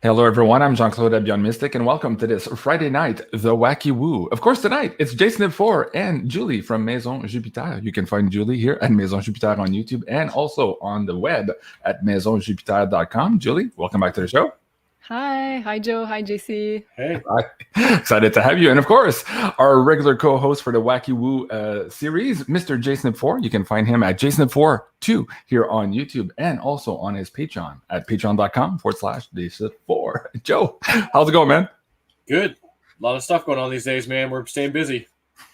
Hello, everyone. I'm Jean-Claude BeyondMystic, and welcome to this Friday night, The Wacky Woo. Of course, tonight, it's JSNIP4 and Julie from Maison Jupiter. You can find Julie here at Maison Jupiter on YouTube and also on the web at maisonjupiter.com. Julie, welcome back to the show. Hi Joe, hi JC. Hey. Excited to have you. And of course, our regular co-host for the Wacky Woo series, Mr. JSNIP4. You can find him at JSNIP4 here on YouTube and also on his Patreon at patreon.com/JSNIP4. Joe, how's it going, man? Good. A lot of stuff going on these days, man. We're staying busy.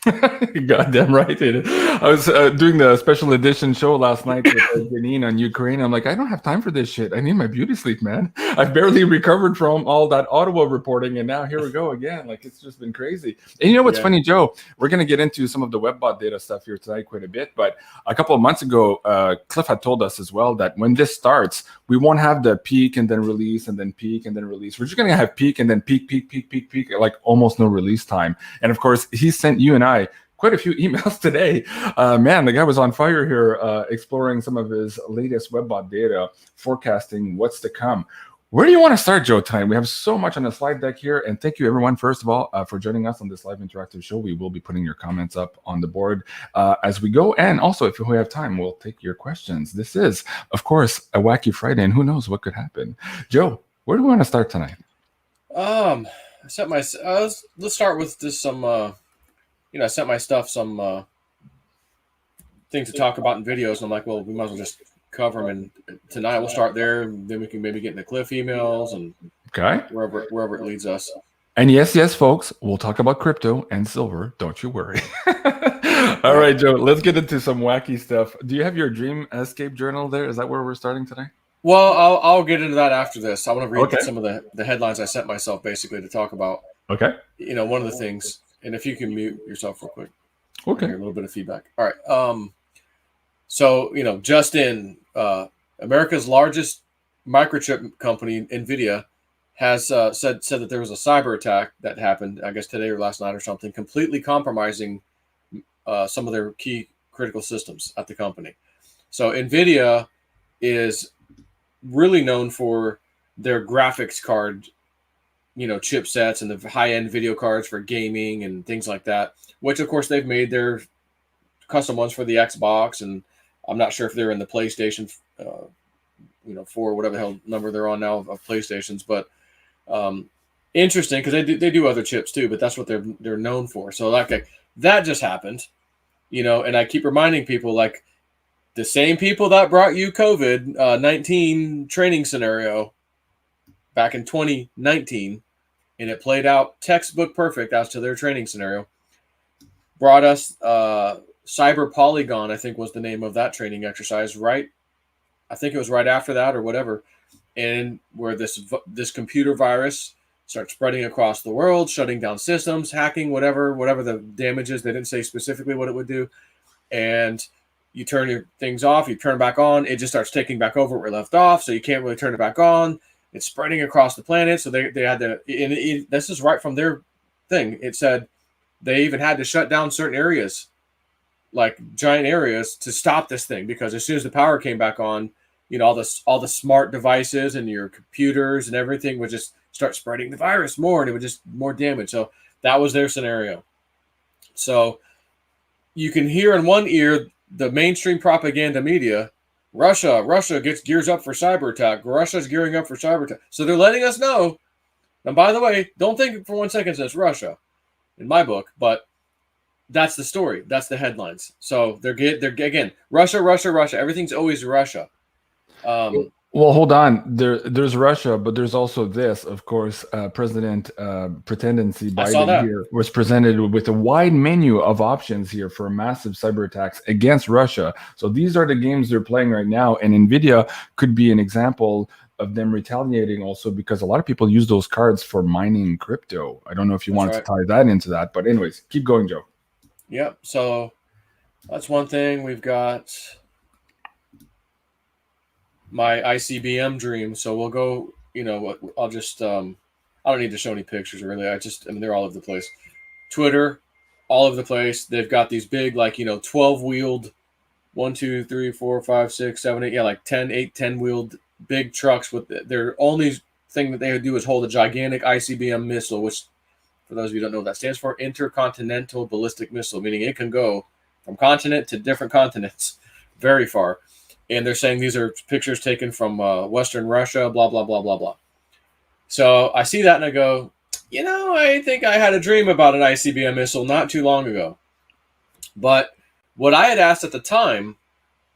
Goddamn right, dude. I was doing the special edition show last night with Janine on Ukraine. I'm like, I don't have time for this shit. I need my beauty sleep, man. I've barely recovered from all that Ottawa reporting, and now here we go again. Like, it's just been crazy. And you know what's funny, Joe? We're going to get into some of the WebBot data stuff here tonight quite a bit, but a couple of months ago, Cliff had told us as well that when this starts, we won't have the peak and then release and then peak and then release. We're just going to have peak and then peak, like almost no release time. And of course, he sent you and I quite a few emails today. Man, the guy was on fire here, exploring some of his latest WebBot data, forecasting what's to come. Where do you want to start, Joe, tonight? We have so much on the slide deck here. And thank you, everyone, first of all, for joining us on this live interactive show. We will be putting your comments up on the board as we go. And also, if we have time, we'll take your questions. This is, of course, a wacky Friday, and who knows what could happen. Joe, where do we want to start tonight? Let's start with just some, I sent my stuff some things to talk about in videos. And I'm like, well, we might as well just cover them. And tonight we'll start there. And then we can maybe get into Cliff emails and wherever it leads us. And yes, folks, we'll talk about crypto and silver. Don't you worry. All right, Joe, let's get into some wacky stuff. Do you have your dream escape journal there? Is that where we're starting today? Well, I'll get into that after this. I want to read some of the headlines I sent myself basically to talk about. Okay. One of the things. And if you can mute yourself real quick. Okay. A little bit of feedback. All right. So, just in America's largest microchip company, NVIDIA, has said that there was a cyber attack that happened, I guess today or last night or something, completely compromising some of their key critical systems at the company. So NVIDIA is really known for their graphics card chipsets and the high-end video cards for gaming and things like that, which of course they've made their custom ones for the Xbox, and I'm not sure if they're in the PlayStation, 4, whatever the hell number they're on now of PlayStations, but interesting because they do other chips too, but that's what they're known for. So like that just happened, and I keep reminding people like the same people that brought you COVID-19 training scenario back in 2019. And it played out textbook perfect as to their training scenario. Brought us Cyber Polygon, I think was the name of that training exercise, right? I think it was right after that or whatever. And where this computer virus starts spreading across the world, shutting down systems, hacking, whatever the damage is. They didn't say specifically what it would do. And you turn your things off, you turn it back on, it just starts taking back over where it left off. So you can't really turn it back on. It's spreading across the planet. So they had to, this is right from their thing. It said they even had to shut down certain areas, like giant areas, to stop this thing, because as soon as the power came back on, all the smart devices and your computers and everything would just start spreading the virus more, and it would just more damage. So that was their scenario. So you can hear in one ear the mainstream propaganda media, Russia gears up for cyber attack. Russia's gearing up for cyber attack. So they're letting us know. And by the way, don't think for 1 second it's Russia in my book, but that's the story. That's the headlines. So they're again, Russia. Everything's always Russia. Well, hold on. There's Russia, but there's also this, of course. President Pretendency Biden here was presented with a wide menu of options here for massive cyber attacks against Russia. So these are the games they're playing right now, and NVIDIA could be an example of them retaliating also, because a lot of people use those cards for mining crypto. I don't know if you want to tie that into that, but anyways, keep going, Joe. Yep. So that's one thing. We've got my ICBM dream. So we'll go, I'll just, I don't need to show any pictures really. They're all over the place. Twitter, all over the place. They've got these big, 12-wheeled, 1, 2, 3, 4, 5, 6, 7, 8, 10 wheeled big trucks with their only thing that they would do is hold a gigantic ICBM missile, which, for those of you who don't know what that stands for, intercontinental ballistic missile, meaning it can go from continent to different continents very far. And they're saying these are pictures taken from Western Russia, blah, blah, blah, blah, blah. So I see that and I go, I think I had a dream about an ICBM missile not too long ago. But what I had asked at the time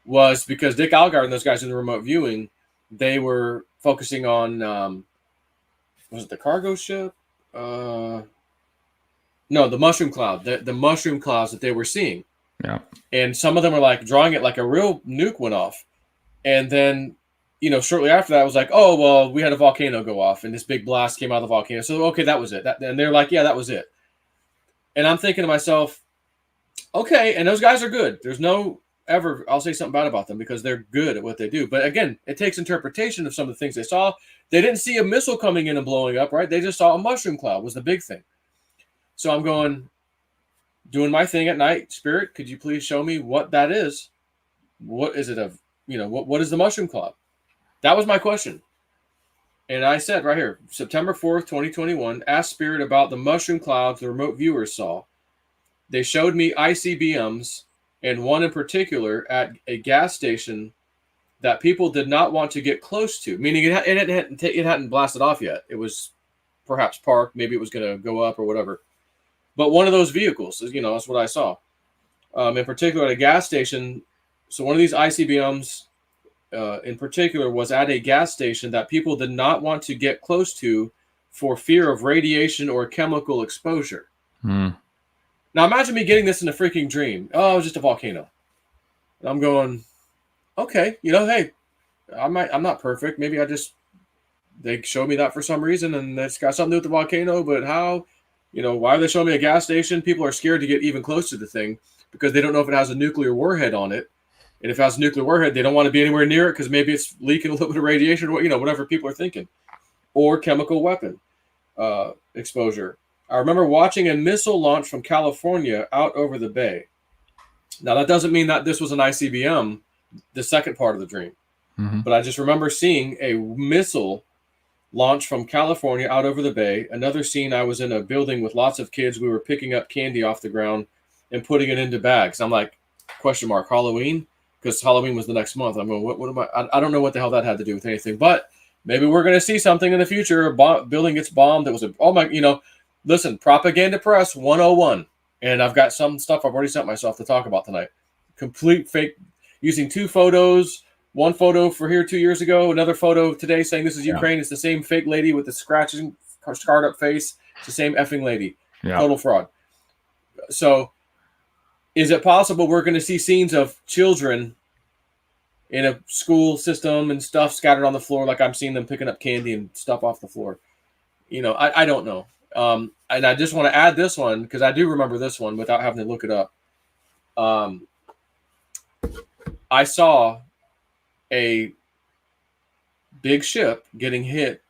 was because Dick Algar and those guys in the remote viewing, they were focusing on, was it the cargo ship? No, the mushroom cloud, the mushroom clouds that they were seeing. Yeah. And some of them were like drawing it like a real nuke went off. And then, shortly after that, I was like, oh, well, we had a volcano go off and this big blast came out of the volcano. So, okay, that was it. And they're like, yeah, that was it. And I'm thinking to myself, okay, and those guys are good. There's no ever, I'll say something bad about them because they're good at what they do. But again, it takes interpretation of some of the things they saw. They didn't see a missile coming in and blowing up, right? They just saw a mushroom cloud was the big thing. So I'm doing my thing at night. Spirit, could you please show me what that is? What is it of, what is the mushroom cloud? That was my question. And I said right here, September 4th, 2021, asked Spirit about the mushroom clouds the remote viewers saw. They showed me ICBMs and one in particular at a gas station that people did not want to get close to, meaning it hadn't blasted off yet. It was perhaps parked. Maybe it was going to go up or whatever. But one of those vehicles, that's what I saw. In particular, at a gas station. So one of these ICBMs in particular was at a gas station that people did not want to get close to for fear of radiation or chemical exposure. Now imagine me getting this in a freaking dream. Oh, it was just a volcano. And I'm going, okay, hey, I'm not perfect. Maybe they showed me that for some reason and it's got something to do with the volcano, but how? Why are they showing me a gas station? People are scared to get even close to the thing because they don't know if it has a nuclear warhead on it. And if it has a nuclear warhead, they don't want to be anywhere near it because maybe it's leaking a little bit of radiation or, whatever people are thinking. Or chemical weapon exposure. I remember watching a missile launch from California out over the bay. Now, that doesn't mean that this was an ICBM, the second part of the dream. But I just remember seeing a missile launch from California out over the bay. Another scene, I was in a building with lots of kids. We were picking up candy off the ground and putting it into bags. I'm like, question mark, Halloween? Because Halloween was the next month. I'm going, what am I don't know what the hell that had to do with anything. But maybe we're going to see something in the future. A building gets bombed. That was listen, propaganda press 101. And I've got some stuff I've already sent myself to talk about tonight. Complete fake, using two photos. One photo for here 2 years ago, another photo today saying this is Ukraine. It's the same fake lady with the scratching, scarred up face. It's the same effing lady. Yeah. Total fraud. So is it possible we're going to see scenes of children in a school system and stuff scattered on the floor like I'm seeing them picking up candy and stuff off the floor? I don't know. And I just want to add this one because I do remember this one without having to look it up. I saw a big ship getting hit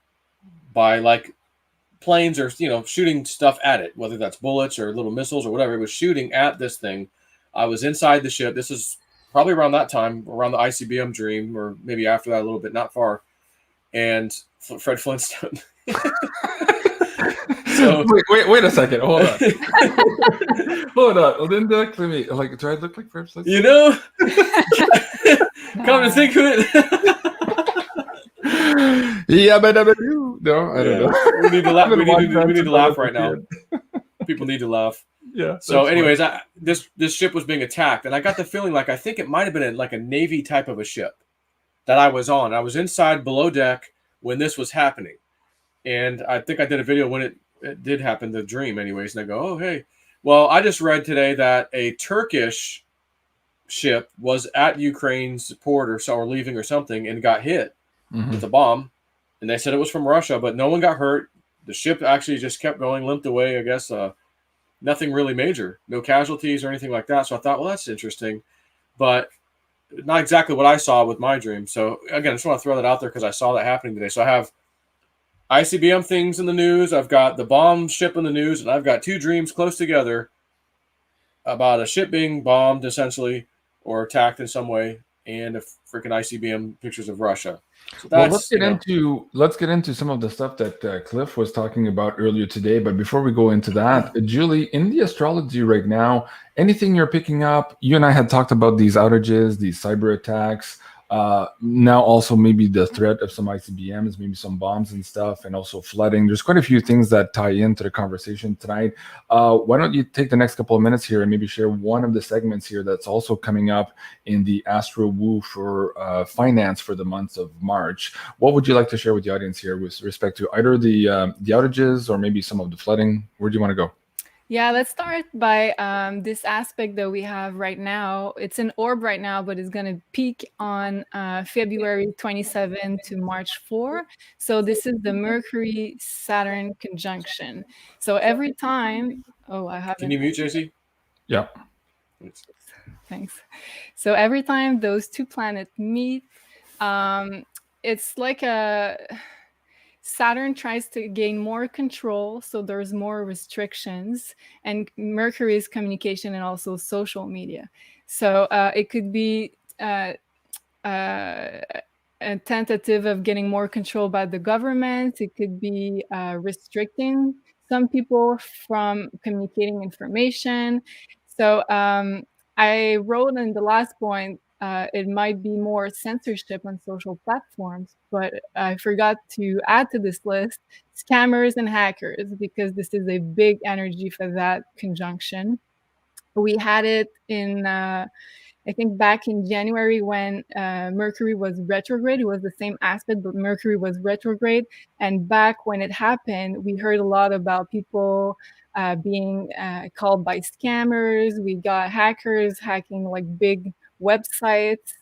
by like planes or shooting stuff at it, whether that's bullets or little missiles or whatever. It was shooting at this thing. I was inside the ship. This is probably around that time, around the ICBM dream, or maybe after that a little bit, not far. And Fred Flintstone. So wait a second. Hold on. Hold on. Linda, let me do I look like Fred Flintstone? Come to think of it. Yeah, but no, I don't know. We need to laugh. We need to laugh right now. People need to laugh. Yeah. So, anyways, this ship was being attacked, and I got the feeling I think it might have been like a Navy type of a ship that I was on. I was inside below deck when this was happening, and I think I did a video when it did happen, the dream, anyways. And I go, oh hey, well, I just read today that a Turkish ship was at Ukraine's port or leaving or something and got hit with a bomb, and they said it was from Russia, but no one got hurt. The ship actually just kept going, limped away. I guess nothing really major, no casualties or anything like that. So I thought, well, that's interesting, but not exactly what I saw with my dream. So again, I just want to throw that out there because I saw that happening today. So I have ICBM things in the news. I've got the bomb ship in the news, and I've got two dreams close together about a ship being bombed essentially or attacked in some way, and a freaking ICBM pictures of Russia. So Well, that's let's get into some of the stuff that Cliff was talking about earlier today. But before we go into that, Julie, in the astrology right now, anything you're picking up? You and I had talked about these outages, these cyber attacks. Now also maybe the threat of some ICBMs, maybe some bombs and stuff, and also flooding. There's quite a few things that tie into the conversation tonight. Why don't you take the next couple of minutes here and maybe share one of the segments here that's also coming up in the Astro Woo for finance for the month of March. What would you like to share with the audience here with respect to either the outages or maybe some of the flooding? Where do you want to go? Yeah, let's start by this aspect that we have right now. It's an orb right now, but it's going to peak on February 27 to March 4. So this is the Mercury-Saturn conjunction. So every time, I haven't. Can you mute, JC? Yeah. Thanks. So every time those two planets meet, it's like Saturn tries to gain more control, so there's more restrictions, and Mercury is communication and also social media. So it could be a tentative of getting more control by the government. It could be restricting some people from communicating information. So I wrote in the last point, it might be more censorship on social platforms, but I forgot to add to this list scammers and hackers, because this is a big energy for that conjunction. We had it in, I think back in January when Mercury was retrograde. It was the same aspect, but Mercury was retrograde. And back when it happened, we heard a lot about people being called by scammers. We got hackers hacking like big websites.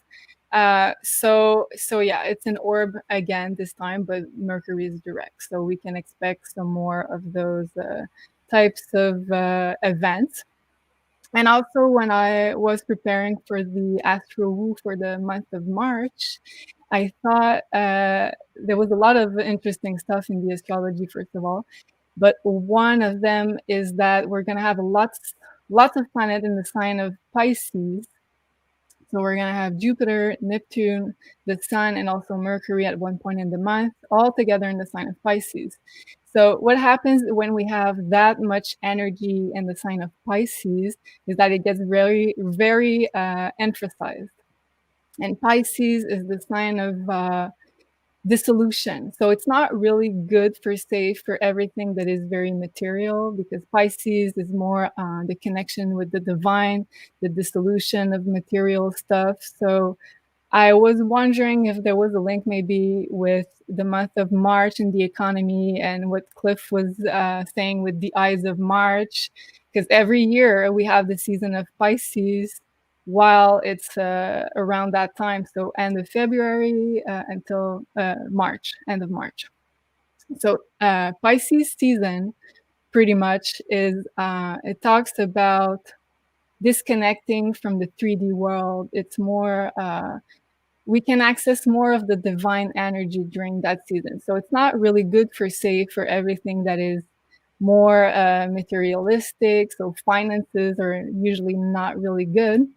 So yeah, it's an orb again this time, but Mercury is direct. So we can expect some more of those types of events. And also, when I was preparing for the Astro Woo for the month of March, I thought there was a lot of interesting stuff in the astrology, first of all. But one of them is that we're going to have lots of planets in the sign of Pisces. So we're going to have Jupiter, Neptune, the Sun, and also Mercury at one point in the month, all together in the sign of Pisces. So what happens when we have that much energy in the sign of Pisces is that it gets very, very emphasized. And Pisces is the sign of dissolution. So it's not really good per se for everything that is very material, because Pisces is more the connection with the divine, the dissolution of material stuff. So I was wondering if there was a link maybe with the month of March and the economy, and what Cliff was saying with the eyes of March, because every year we have the season of Pisces while it's around that time. So end of February until March, end of March. So Pisces season pretty much is, it talks about disconnecting from the 3D world. It's more, we can access more of the divine energy during that season. So it's not really good for everything that is more materialistic. So finances are usually not really good.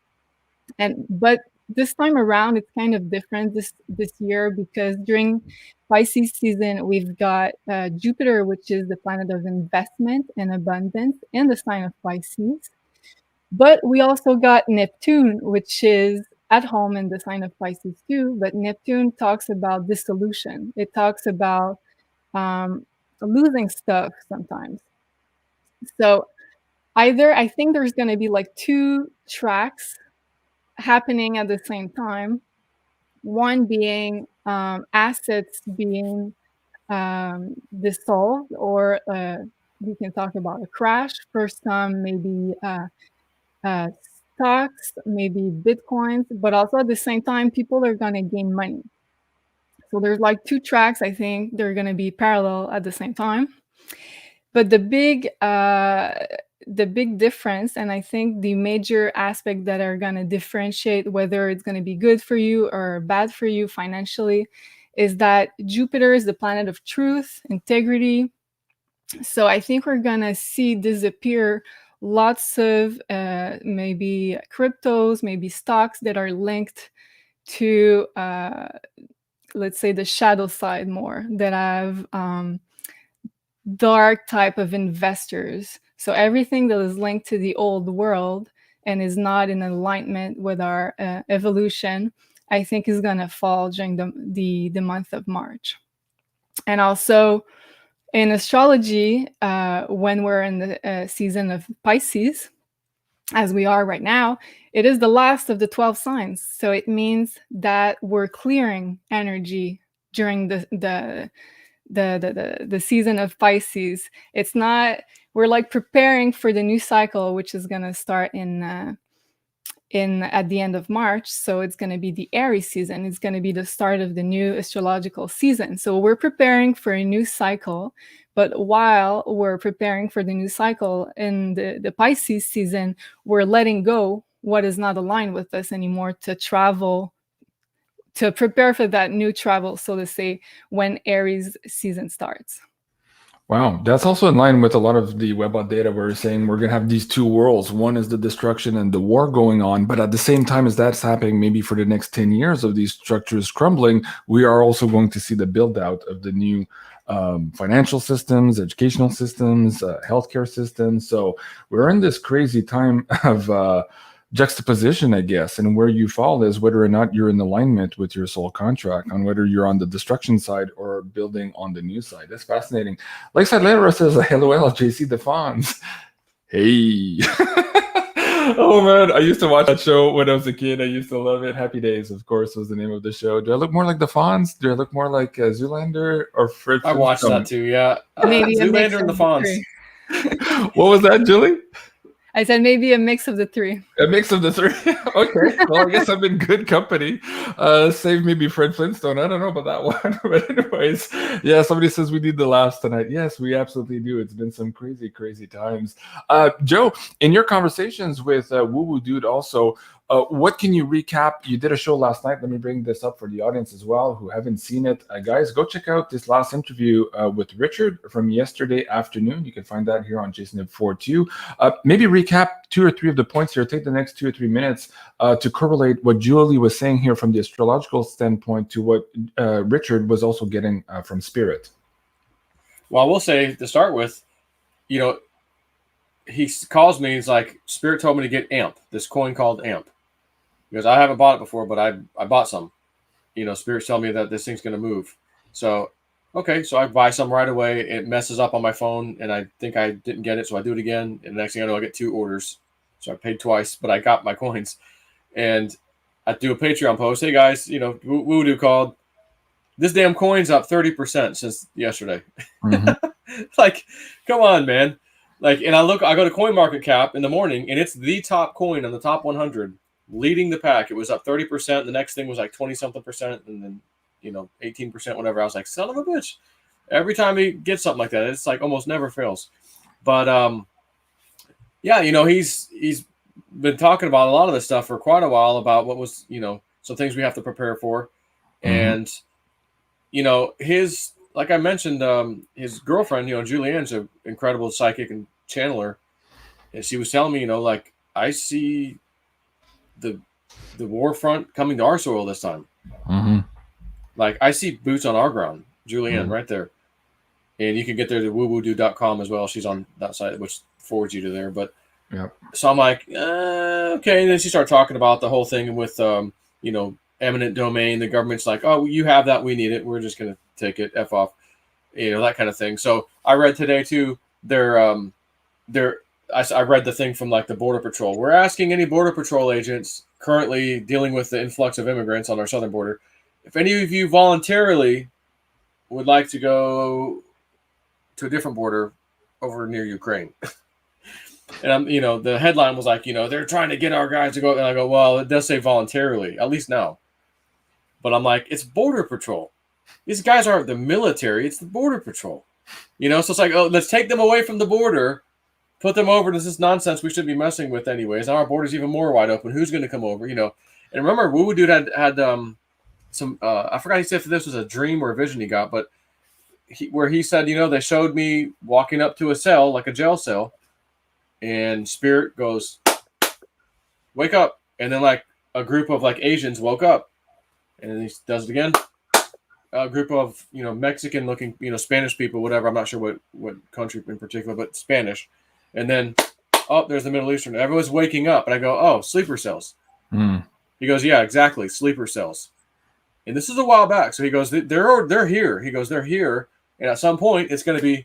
But this time around, it's kind of different this year, because during Pisces season, we've got Jupiter, which is the planet of investment and abundance, in the sign of Pisces. But we also got Neptune, which is at home in the sign of Pisces too. But Neptune talks about dissolution. It talks about losing stuff sometimes. So I think there's going to be like two tracks happening at the same time. One being assets being dissolved, or we can talk about a crash. For some, maybe stocks, maybe Bitcoins, but also at the same time, people are going to gain money. So there's like two tracks. I think they're going to be parallel at the same time. But the big difference, and I think the major aspect that are going to differentiate whether it's going to be good for you or bad for you financially, is that Jupiter is the planet of truth, integrity. So I think we're going to see disappear lots of maybe cryptos, maybe stocks that are linked to let's say, the shadow side more, that have dark type of investors. So everything that is linked to the old world and is not in alignment with our evolution, I think is going to fall during the month of March. And also in astrology, when we're in the season of Pisces, as we are right now, it is the last of the 12 signs. So it means that we're clearing energy during the season of Pisces. It's not, we're like preparing for the new cycle, which is going to start at the end of March. So it's going to be the Aries season. It's going to be the start of the new astrological season. So we're preparing for a new cycle. But while we're preparing for the new cycle in the Pisces season, we're letting go what is not aligned with us anymore to travel, to prepare for that new travel, so to say, when Aries season starts. Wow, that's also in line with a lot of the Webbot data where we're saying we're going to have these two worlds. One is the destruction and the war going on, but at the same time as that's happening, maybe for the next 10 years of these structures crumbling, we are also going to see the build out of the new financial systems, educational systems, healthcare systems. So we're in this crazy time of juxtaposition, I guess, and where you fall is whether or not you're in alignment with your soul contract, on whether you're on the destruction side or building on the new side. That's fascinating. Like Sadlera says, LOL, JC Defons. Hey. Oh man, I used to watch that show when I was a kid. I used to love it. Happy Days, of course, was the name of the show. Do I look more like the Fonz? Do I look more like Zoolander or Fred? I watched that too, yeah. Maybe Zoolander and the Fonz. What was that, Julie? I said maybe a mix of the three. A mix of the three. Okay. Well, I guess I'm in good company. Save maybe Fred Flintstone. I don't know about that one. But anyways, yeah, somebody says we need the laughs tonight. Yes, we absolutely do. It's been some crazy, crazy times. Joe, in your conversations with Woo Woo Dude also, what can you recap? You did a show last night. Let me bring this up for the audience as well who haven't seen it. Guys, go check out this last interview with Richard from yesterday afternoon. You can find that here on JSNIP4 too. Maybe recap 2 or 3 of the points here. Take the next 2 or 3 minutes to correlate what Julie was saying here from the astrological standpoint to what Richard was also getting from Spirit. Well, I will say to start with, you know, he calls me. He's like, Spirit told me to get AMP, this coin called AMP. Because I haven't bought it before, but I bought some. You know, Spirit's telling me that this thing's going to move. So, okay, so I buy some right away. It messes up on my phone, and I think I didn't get it, so I do it again. And the next thing I know, I get 2 orders. So I paid twice, but I got my coins. And I do a Patreon post. Hey, guys, you know, Voodoo called. This damn coin's up 30% since yesterday. Mm-hmm. Like, come on, man. Like, and I go to CoinMarketCap in the morning, and it's the top coin on the top 100. Leading the pack. It was up 30%. The next thing was like 20-something%, and then, you know, 18%, whatever. I was like, son of a bitch. Every time he gets something like that, it's like almost never fails. But yeah, you know, he's been talking about a lot of this stuff for quite a while about what was, you know, some things we have to prepare for. Mm-hmm. And, you know, like I mentioned, his girlfriend, you know, Julianne's an incredible psychic and channeler. And she was telling me, you know, like, I see the war front coming to our soil this time. Mm-hmm. Like, I see boots on our ground, Julianne, right there. And you can get there to woowoodo.com as well. She's on that site, which forwards you to there. But yep. So I'm like, okay. And then she started talking about the whole thing with, you know, eminent domain. The government's like, oh, you have that. We need it. We're just going to take it. F off. You know, that kind of thing. So I read today, too, I read the thing from like the Border Patrol. We're asking any Border Patrol agents currently dealing with the influx of immigrants on our southern border, if any of you voluntarily would like to go to a different border over near Ukraine. And I'm, you know, the headline was like, you know, they're trying to get our guys to go. And I go, well, it does say voluntarily, at least now. But I'm like, it's Border Patrol. These guys aren't the military. It's the Border Patrol. You know, so it's like, oh, let's take them away from the border. Put them over to this nonsense we should be messing with anyways. Now our border's even more wide open. Who's going to come over? You know, and remember, Woo Woo Dude had some. I forgot he said if this was a dream or a vision he got, but where he said, you know, they showed me walking up to a cell, like a jail cell, and Spirit goes, "Wake up!" And then like a group of like Asians woke up, and then he does it again, a group of Mexican looking Spanish people, whatever. I'm not sure what country in particular, but Spanish. And then there's the Middle Eastern. Everyone's waking up, and I go, oh, sleeper cells. He goes, yeah, exactly, sleeper cells. And this is a while back. So he goes, they're here. He goes, they're here, and at some point it's going to be,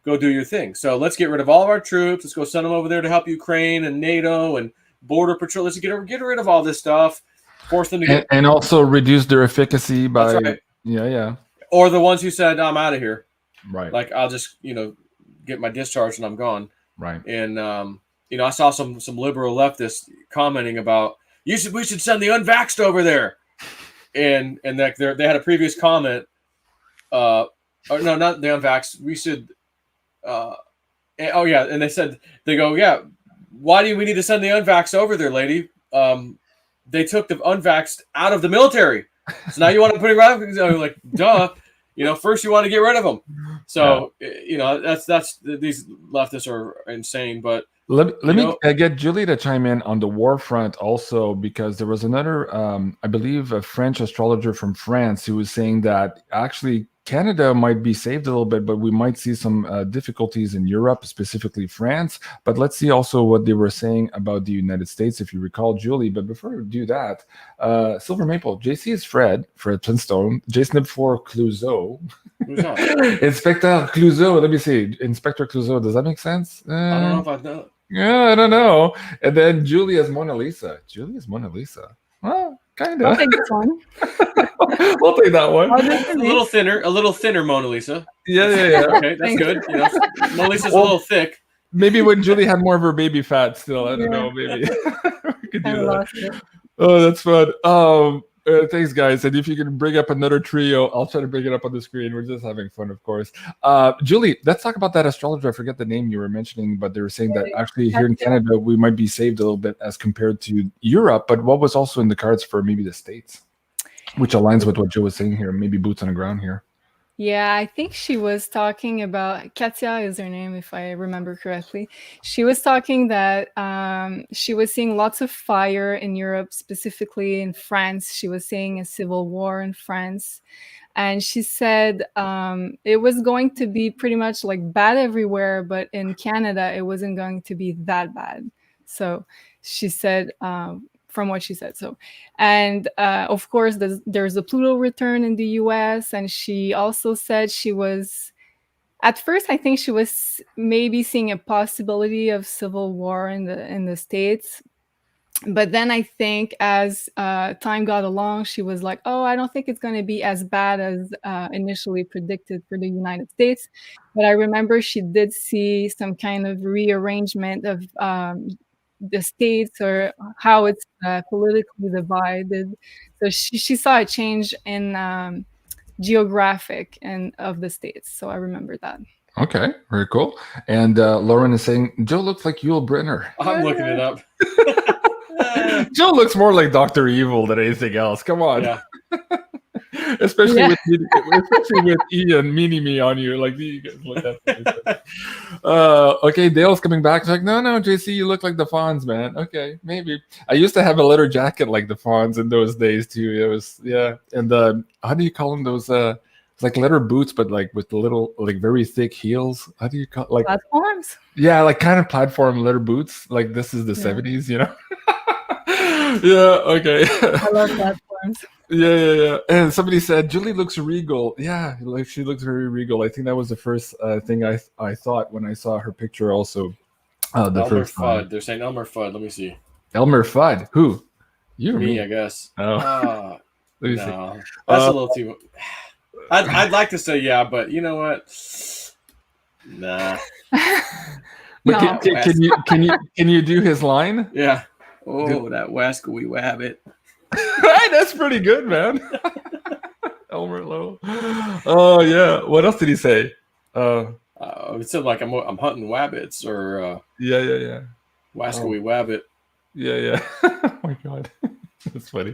go do your thing. So let's get rid of all of our troops. Let's go send them over there to help Ukraine and NATO and Border Patrol. Let's get rid of all this stuff. Force them to get and also reduce their efficacy by That's right. yeah. Or the ones who said, I'm out of here. Right. Like I'll just get my discharge and I'm gone. Right. And I saw some liberal leftists commenting about we should send the unvaxxed over there. And that they had a previous comment. Or no, not the unvaxxed. We should. And they go, yeah. Why do we need to send the unvaxxed over there, lady? They took the unvaxxed out of the military, so now you want to put it right? Like, duh. First you want to get rid of them. So that's these leftists are insane. But let me get Julie to chime in on the war front also, because there was another, I believe, a French astrologer from France who was saying that actually Canada might be saved a little bit, but we might see some difficulties in Europe, specifically France. But let's see also what they were saying about the United States, if you recall, Julie. But before we do that, Silver Maple, JC is Fred Flintstone, JSNIP4 Clouseau. Inspector Clouseau, let me see. Inspector Clouseau, does that make sense? I don't know if I know. Yeah, I don't know. And then Julie as Mona Lisa. Julie as Mona Lisa. Well, kind of. I'll take this one. We'll take that one. A little thinner Mona Lisa. Yeah. Okay, that's good. Mona Lisa's a little thick. Maybe when Julie had more of her baby fat still. I don't know. Maybe we could do that. Oh, that's fun. Thanks, guys. And if you can bring up another trio, I'll try to bring it up on the screen. We're just having fun, of course. Julie, let's talk about that astrologer. I forget the name you were mentioning, but they were saying that actually here in Canada, we might be saved a little bit as compared to Europe. But what was also in the cards for maybe the States, which aligns with what Joe was saying here, maybe boots on the ground here. Yeah, I think she was talking about, Katia is her name, if I remember correctly. She was talking that she was seeing lots of fire in Europe, specifically in France. She was seeing a civil war in France. And she said it was going to be pretty much like bad everywhere, but in Canada, it wasn't going to be that bad. So she said, from what she said. So, and of course, there's a Pluto return in the US. And she also said she was, at first, I think she was maybe seeing a possibility of civil war in the States. But then I think as time got along, she was like, oh, I don't think it's going to be as bad as initially predicted for the United States. But I remember she did see some kind of rearrangement of the states, or how it's politically divided. So she saw a change in geographic and of the states. So I remember that. Okay, very cool. And Lauren is saying, Joe looks like Yul Brynner. I'm looking it up. Joe looks more like Dr. Evil than anything else. Come on. Yeah. especially with Ian meaning me on you. Like, you guys look at okay, Dale's coming back. It's like, no, JC, you look like the Fonz, man. Okay, maybe. I used to have a leather jacket like the Fonz in those days too. It was, yeah. And how do you call them? Those it's like leather boots, but like with the little, like very thick heels. How do you call, like platforms? Yeah, like kind of platform leather boots. Like this is the 70s, you know. Yeah, okay. I love platforms. Yeah. And somebody said Julie looks regal. Yeah, like she looks very regal. I think that was the first thing I thought when I saw her picture. Also, Elmer Fudd. They're saying Elmer Fudd. Let me see. Elmer Fudd. Who? You or me? I guess. Oh. Let me see. That's a little too. I'd like to say yeah, but you know what? Nah. But No. can you do his line? Yeah. Oh, that wascally wabbit. That's pretty good, man. Elmer Lowe. Oh yeah. What else did he say? It said like I'm hunting wabbits or yeah. Wascally wabbit. Yeah. Oh my god. That's funny.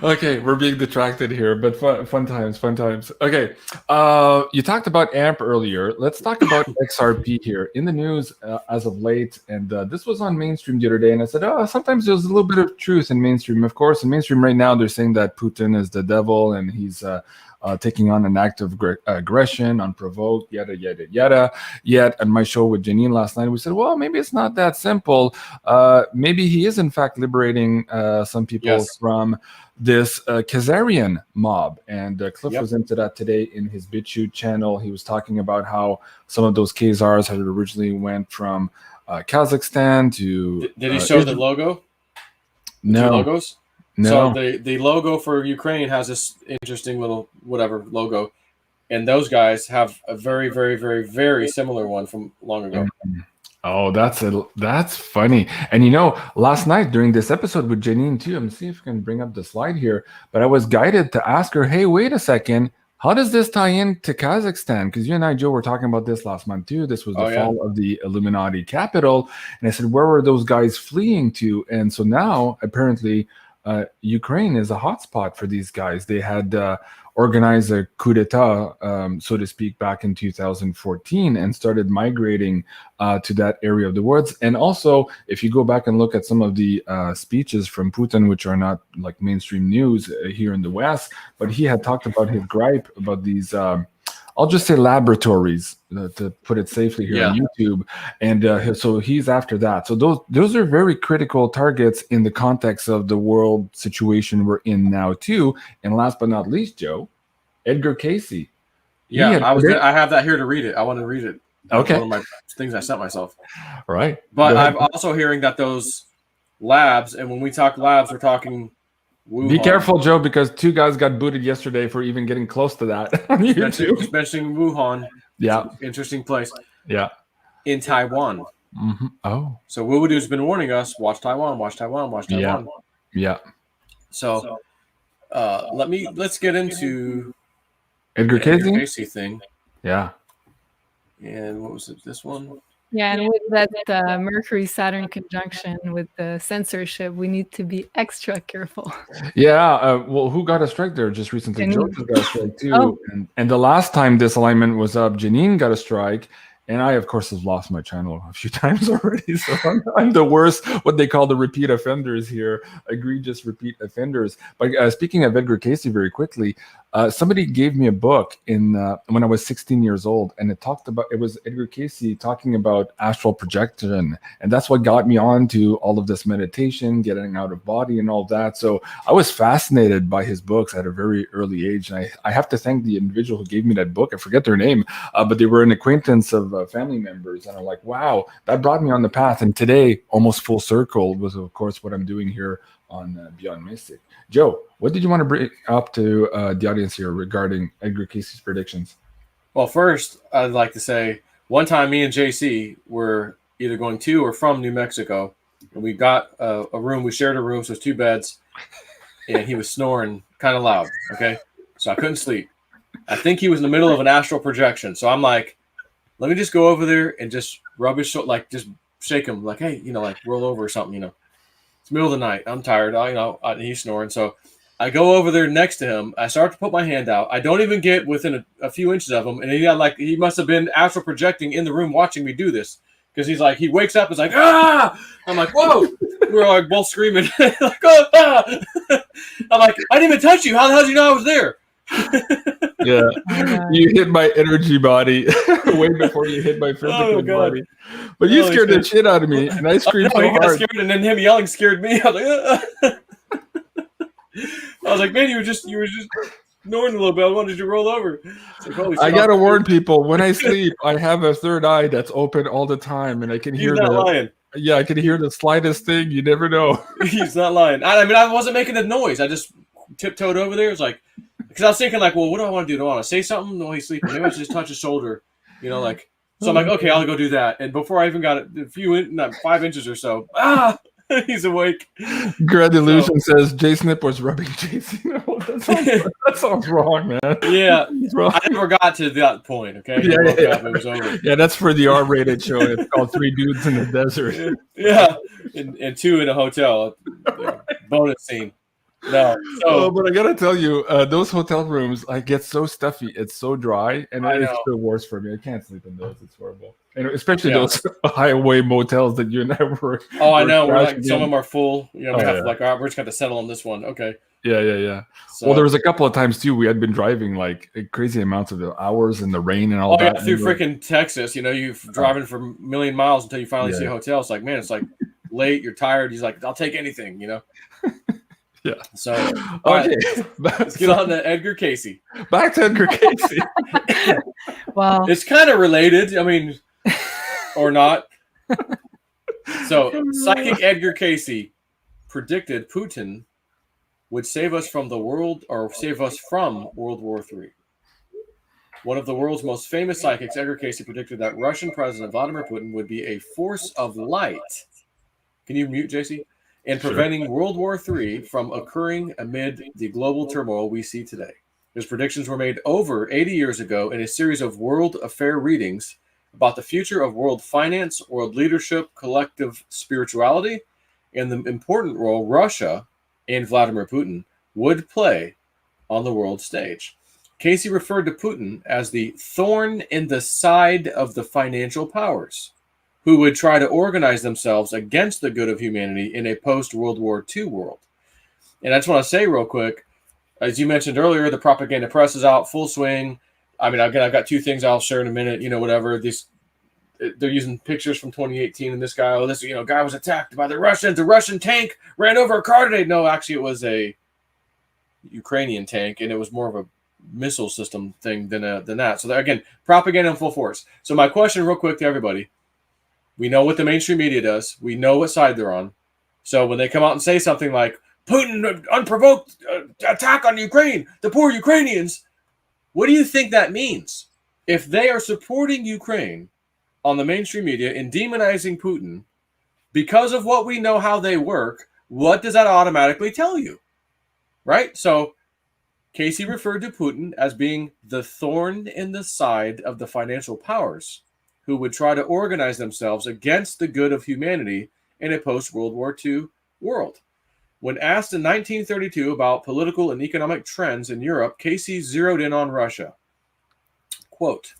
Okay, we're being detracted here, but fun times. Okay, you talked about AMP earlier. Let's talk about XRP here in the news as of late. And this was on mainstream the other day, and I said, oh, sometimes there's a little bit of truth in mainstream. Of course, in mainstream right now, they're saying that Putin is the devil and he's taking on an act of aggression, unprovoked, yada, yada, yada. Yet, at my show with Janine last night, we said, well, maybe it's not that simple. Maybe he is, in fact, liberating some people from this Khazarian mob. And Cliff was into that today in his BitChute channel. He was talking about how some of those Khazars had originally went from Kazakhstan to... Did he show the logo? No. Logos? No. So the logo for Ukraine has this interesting little whatever logo. And those guys have a very, very, very, very similar one from long ago. Oh, that's funny. And last night during this episode with Janine too, I'm seeing if I can bring up the slide here, but I was guided to ask her, hey, wait a second, how does this tie in to Kazakhstan? Because you and I, Joe, were talking about this last month too. This was the fall of the Illuminati capital. And I said, where were those guys fleeing to? And so now apparently Ukraine is a hotspot for these guys. They had organized a coup d'etat, so to speak, back in 2014 and started migrating to that area of the world. And also, if you go back and look at some of the speeches from Putin, which are not like mainstream news here in the West, but he had talked about his gripe about these, I'll just say laboratories, to put it safely here on YouTube. And so he's after that. So those are very critical targets in the context of the world situation we're in now too. And last but not least, Joe, Edgar Cayce. Yeah, I have that here to read it. I want to read it. Okay. One of my things I sent myself. Right. But I'm also hearing that those labs, and when we talk labs, we're talking Wuhan. Be careful, Joe, because 2 guys got booted yesterday for even getting close to that on YouTube. Especially Wuhan. Yeah. Interesting place. Yeah. In Taiwan. Mm-hmm. Oh. So Wudu's been warning us, watch Taiwan, watch Taiwan, watch Taiwan. Yeah. So let's get into Edgar Cayce thing. Yeah. And what was it? This one? Yeah, and with that Mercury-Saturn conjunction with the censorship, we need to be extra careful. Yeah, well, who got a strike there just recently? Joe got a strike too. Oh. And the last time this alignment was up, Janine got a strike. And I, of course, have lost my channel a few times already. So I'm the worst, what they call the repeat offenders here, egregious repeat offenders. But speaking of Edgar Cayce very quickly, somebody gave me a book when I was 16 years old, and it was Edgar Cayce talking about astral projection. And that's what got me on to all of this meditation, getting out of body and all that. So I was fascinated by his books at a very early age. And I have to thank the individual who gave me that book. I forget their name, but they were an acquaintance of family members. And I'm like, wow, that brought me on the path. And today, almost full circle, was, of course, what I'm doing here on Beyond Mystic. Joe, what did you want to bring up to the audience here regarding Edgar Cayce's predictions? Well, first, I'd like to say, one time me and JC were either going to or from New Mexico, and we got a room. We shared a room, so it was 2 beds, and he was snoring kind of loud, okay? So I couldn't sleep. I think he was in the middle of an astral projection, so I'm like, let me just go over there and just rub his shoulder, like just shake him, like, hey, like roll over or something, It's the middle of the night. I'm tired. He's snoring. So I go over there next to him. I start to put my hand out. I don't even get within a few inches of him. And he must have been astral projecting in the room watching me do this. Because he wakes up and is like, ah! I'm like, whoa! We're like both screaming. Like, oh, ah! I'm like, I didn't even touch you. How the hell did you know I was there? Yeah, you hit my energy body way before you hit my physical body. But you scared the shit out of me, and I screamed so hard. Got scared, and then him yelling scared me. I was like, man, you were just snoring a little bit. I wanted you to roll over. Like, I gotta warn people: when I sleep, I have a third eye that's open all the time, and I can hear lying. Yeah, I can hear the slightest thing. You never know. He's not lying. I wasn't making a noise. I just tiptoed over there. It's like. Because I was thinking, like, well, what do I want to do? Do I want to say something? No, he's sleeping. Maybe I should just touch his shoulder, So I'm like, okay, I'll go do that. And before I even got it, 5 inches or so, he's awake. Grand Illusion says JSNIP was rubbing JC. No, that sounds wrong, man. Yeah, I never got to that point. Okay, yeah. It was over. Yeah, that's for the R-rated show. It's called 3 Dudes in the Desert. Yeah, and 2 in a hotel. Bonus scene. No. So but I gotta tell you, those hotel rooms, I get so stuffy. It's so dry, and I it's know. the worst for me. I can't sleep in those. It's horrible, and especially Yeah. those highway motels that you and I were. Oh, I were know. We're like crashing some of in. them are full. You know, we Oh, have yeah. to like, all right, we're just going to settle on this one. Okay. Yeah. So, Well, there was a couple of times too. We had been driving like crazy amounts of the hours in the rain and all oh that. yeah, through and we're- freaking Texas. You know, you're driving for a million miles until you finally Yeah. see a hotel. It's like, man, it's like late. You're tired. He's like, I'll take anything. You know. Yeah. So, all right, okay. let's get on to Edgar Cayce. Back to Edgar Cayce. Well, It's kind of related. I mean, or not. So, psychic Edgar Cayce predicted Putin would save us from World War III. One of the world's most famous psychics, Edgar Cayce, predicted that Russian President Vladimir Putin would be a force of light. Can you mute, JC? In preventing World War III from occurring amid the global turmoil we see today. His predictions were made over 80 years ago in a series of world affair readings about the future of world finance, world leadership, collective spirituality, and the important role Russia and Vladimir Putin would play on the world stage. Cayce referred to Putin as the thorn in the side of the financial powers, who would try to organize themselves against the good of humanity in a post-World War II world. And I just want to say real quick, as you mentioned earlier, the propaganda press is out full swing. I mean, again, I've got two things I'll share in a minute. You know, whatever. They're using pictures from 2018, and this guy, guy was attacked by the Russians. A Russian tank ran over a car today. No, actually, it was a Ukrainian tank, and it was more of a missile system thing than that. So again, propaganda in full force. So my question, real quick, to everybody: we know what the mainstream media does. We know what side they're on. So when they come out and say something like Putin unprovoked attack on Ukraine, the poor Ukrainians, what do you think that means? If they are supporting Ukraine on the mainstream media and demonizing Putin because of what we know how they work, what does that automatically tell you? Right? So Cayce referred to Putin as being the thorn in the side of the financial powers who would try to organize themselves against the good of humanity in a post-World War II world. When asked in 1932 about political and economic trends in Europe, Cayce zeroed in on Russia. Quote,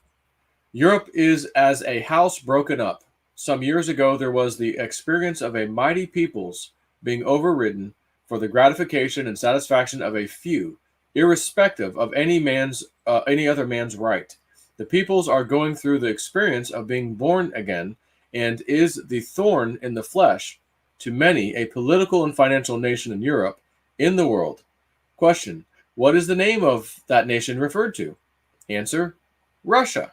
Europe is as a house broken up. Some years ago, there was the experience of a mighty peoples being overridden for the gratification and satisfaction of a few, irrespective of any other man's right. The peoples are going through the experience of being born again, and is the thorn in the flesh to many a political and financial nation in Europe, in the world. Question: what is the name of that nation referred to? Answer: Russia.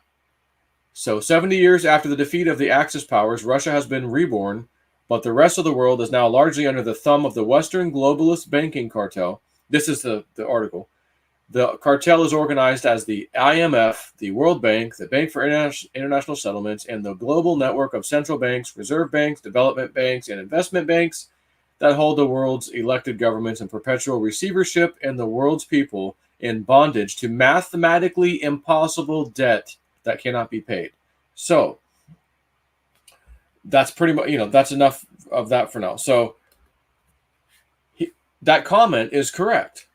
So 70 years after the defeat of the Axis powers, Russia has been reborn, but the rest of the world is now largely under the thumb of the Western globalist banking cartel. This is the article. The cartel is organized as the IMF, the World Bank, the Bank for International Settlements, and the global network of central banks, reserve banks, development banks, and investment banks that hold the world's elected governments in perpetual receivership and the world's people in bondage to mathematically impossible debt that cannot be paid. So that's pretty much, that's enough of that for now. So that comment is correct.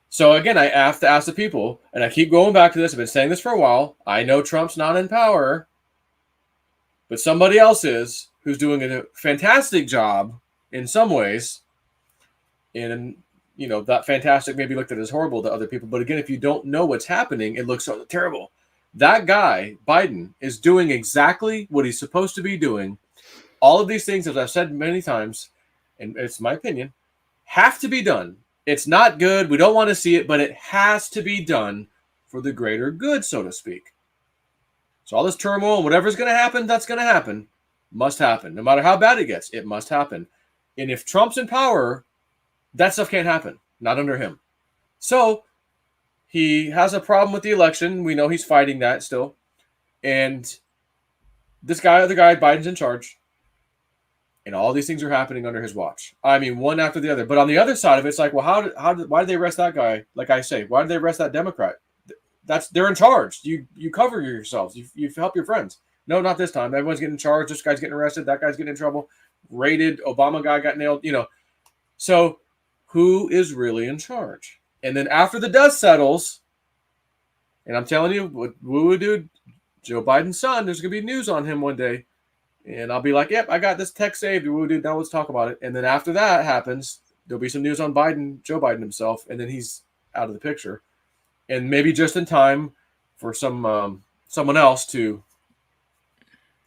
So again, I have to ask the people, and I keep going back to this. I've been saying this for a while. I know Trump's not in power, but somebody else is, who's doing a fantastic job in some ways. And, that fantastic may be looked at as horrible to other people. But again, if you don't know what's happening, it looks so terrible. That guy, Biden, is doing exactly what he's supposed to be doing. All of these things, as I've said many times, and it's my opinion, have to be done. It's not good. We don't want to see it, but it has to be done for the greater good, so to speak. So all this turmoil, whatever's going to happen, that's going to happen. Must happen. No matter how bad it gets, it must happen. And if Trump's in power, that stuff can't happen. Not under him. So he has a problem with the election. We know he's fighting that still. And this guy, other guy, Biden's in charge. And all these things are happening under his watch. I mean, one after the other. But on the other side of it, it's like, well, why did they arrest that guy? Like I say, why did they arrest that Democrat? They're in charge. You cover yourselves. You help your friends. No, not this time. Everyone's getting charged. This guy's getting arrested. That guy's getting in trouble. Raided. Obama guy got nailed. So who is really in charge. And then after the dust settles, and I'm telling you, what woo dude, Joe Biden's son, there's going to be news on him one day. And I'll be like, yep, I got this text saved. Woo dude, now let's talk about it. And then after that happens, there'll be some news on Biden, Joe Biden himself, and then he's out of the picture. And maybe just in time for someone else to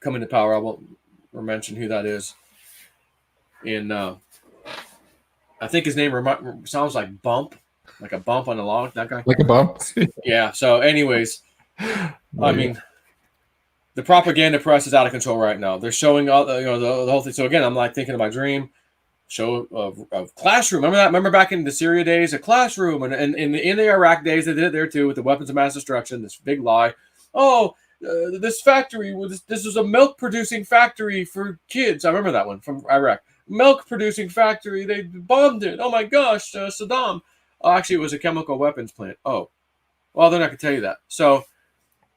come into power. I won't mention who that is. And I think his name sounds like Bump, like a bump on a log. That guy, like a bump. Yeah. So, anyways, I mean, the propaganda press is out of control right now. They're showing all the whole thing. So again, I'm like thinking of my dream show of classroom. Remember that? Remember back in the Syria days, a classroom, and in the Iraq days, they did it there too with the weapons of mass destruction. This big lie. Oh, this factory, this was a milk producing factory for kids. I remember that one from Iraq. Milk producing factory. They bombed it. Oh my gosh, Saddam. Oh, actually, it was a chemical weapons plant. Oh, well, they're not going to tell you that. So,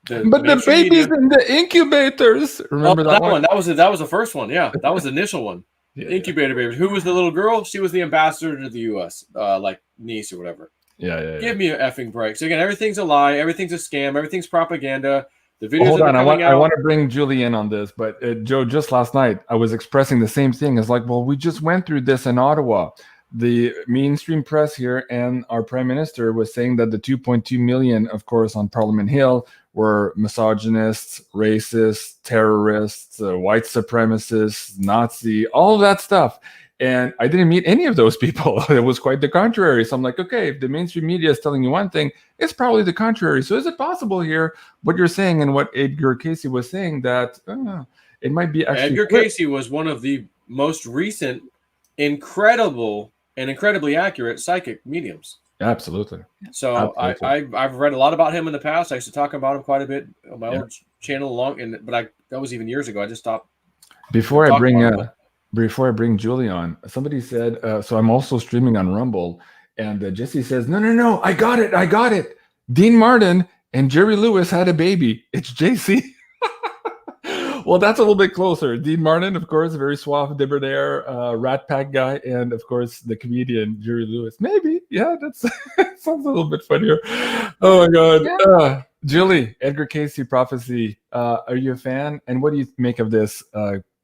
the babies in the incubators. Remember that one? That was the first one. Yeah, that was the initial one. Yeah, incubator babies. Who was the little girl? She was the ambassador to the U.S., like niece or whatever. Yeah. Give me an effing break. So again, everything's a lie. Everything's a scam. Everything's propaganda. The videos. Hold on, I want to bring Julie in on this, but Joe, just last night I was expressing the same thing. It's like, well, we just went through this in Ottawa. The mainstream press here and our prime minister was saying that the 2.2 million, of course, on Parliament Hill were misogynists, racists, terrorists, white supremacists, Nazi, all of that stuff. And I didn't meet any of those people. It was quite the contrary. So I'm like, okay, if the mainstream media is telling you one thing, it's probably the contrary. So is it possible here, what you're saying and what Edgar Cayce was saying, that it might be actually... Edgar Cayce was one of the most recent, incredibly accurate psychic mediums. Absolutely. So Absolutely. I've read a lot about him in the past. I used to talk about him quite a bit on my old channel but that was even years ago. I just stopped. Before I bring Julie on, somebody said, so I'm also streaming on Rumble, and Jesse says, no, I got it. Dean Martin and Jerry Lewis had a baby. It's JC. Well, that's a little bit closer. Dean Martin, of course, very suave, debonair, Rat Pack guy, and of course the comedian Jerry Lewis. Maybe, yeah, that's sounds a little bit funnier. Oh my God, yeah. Julie, Edgar Cayce prophecy. Are you a fan? And what do you make of this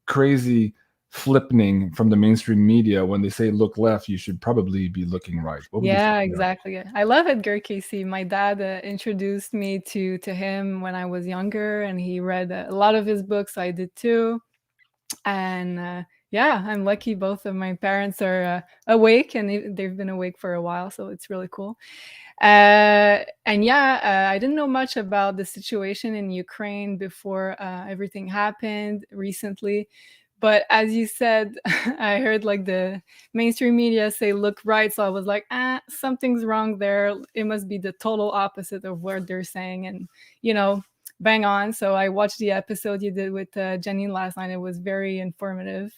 crazy flipping from the mainstream media when they say look left, you should probably be looking right? Yeah, exactly. I love Edgar Cayce. My dad introduced me to him when I was younger, and he read a lot of his books. I did too. And yeah, I'm lucky both of my parents are awake, and they've been awake for a while, so it's really cool. And yeah, I didn't know much about the situation in Ukraine before everything happened recently. But as you said, I heard like the mainstream media say, look right. So I was like, something's wrong there. It must be the total opposite of what they're saying. And, bang on. So I watched the episode you did with Janine last night. It was very informative.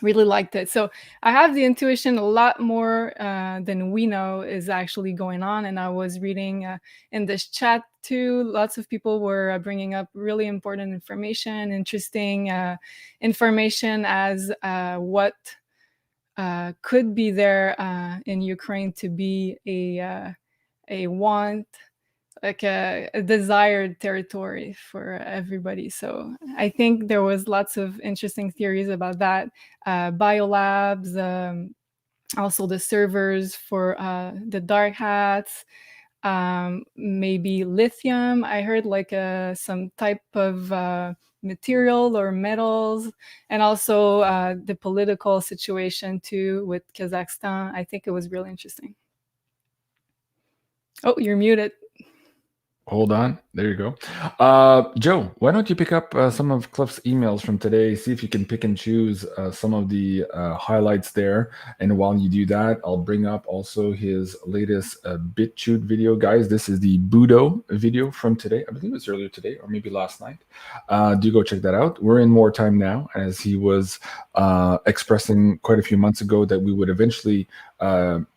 Really liked it. So I have the intuition a lot more than we know is actually going on. And I was reading in this chat too, lots of people were bringing up really important information, interesting information as what could be there in Ukraine to be a want, like a desired territory for everybody. So I think there was lots of interesting theories about that. Biolabs, also the servers for the dark hats, maybe lithium. I heard like some type of material or metals, and also the political situation too with Kazakhstan. I think it was really interesting. Oh, you're muted. Hold on. There you go. Joe, why don't you pick up some of Cliff's emails from today, see if you can pick and choose some of the highlights there. And while you do that, I'll bring up also his latest BitChute video. Guys, this is the Budo video from today. I believe it was earlier today or maybe last night. Do go check that out. We're in more time now, as he was expressing quite a few months ago that we would eventually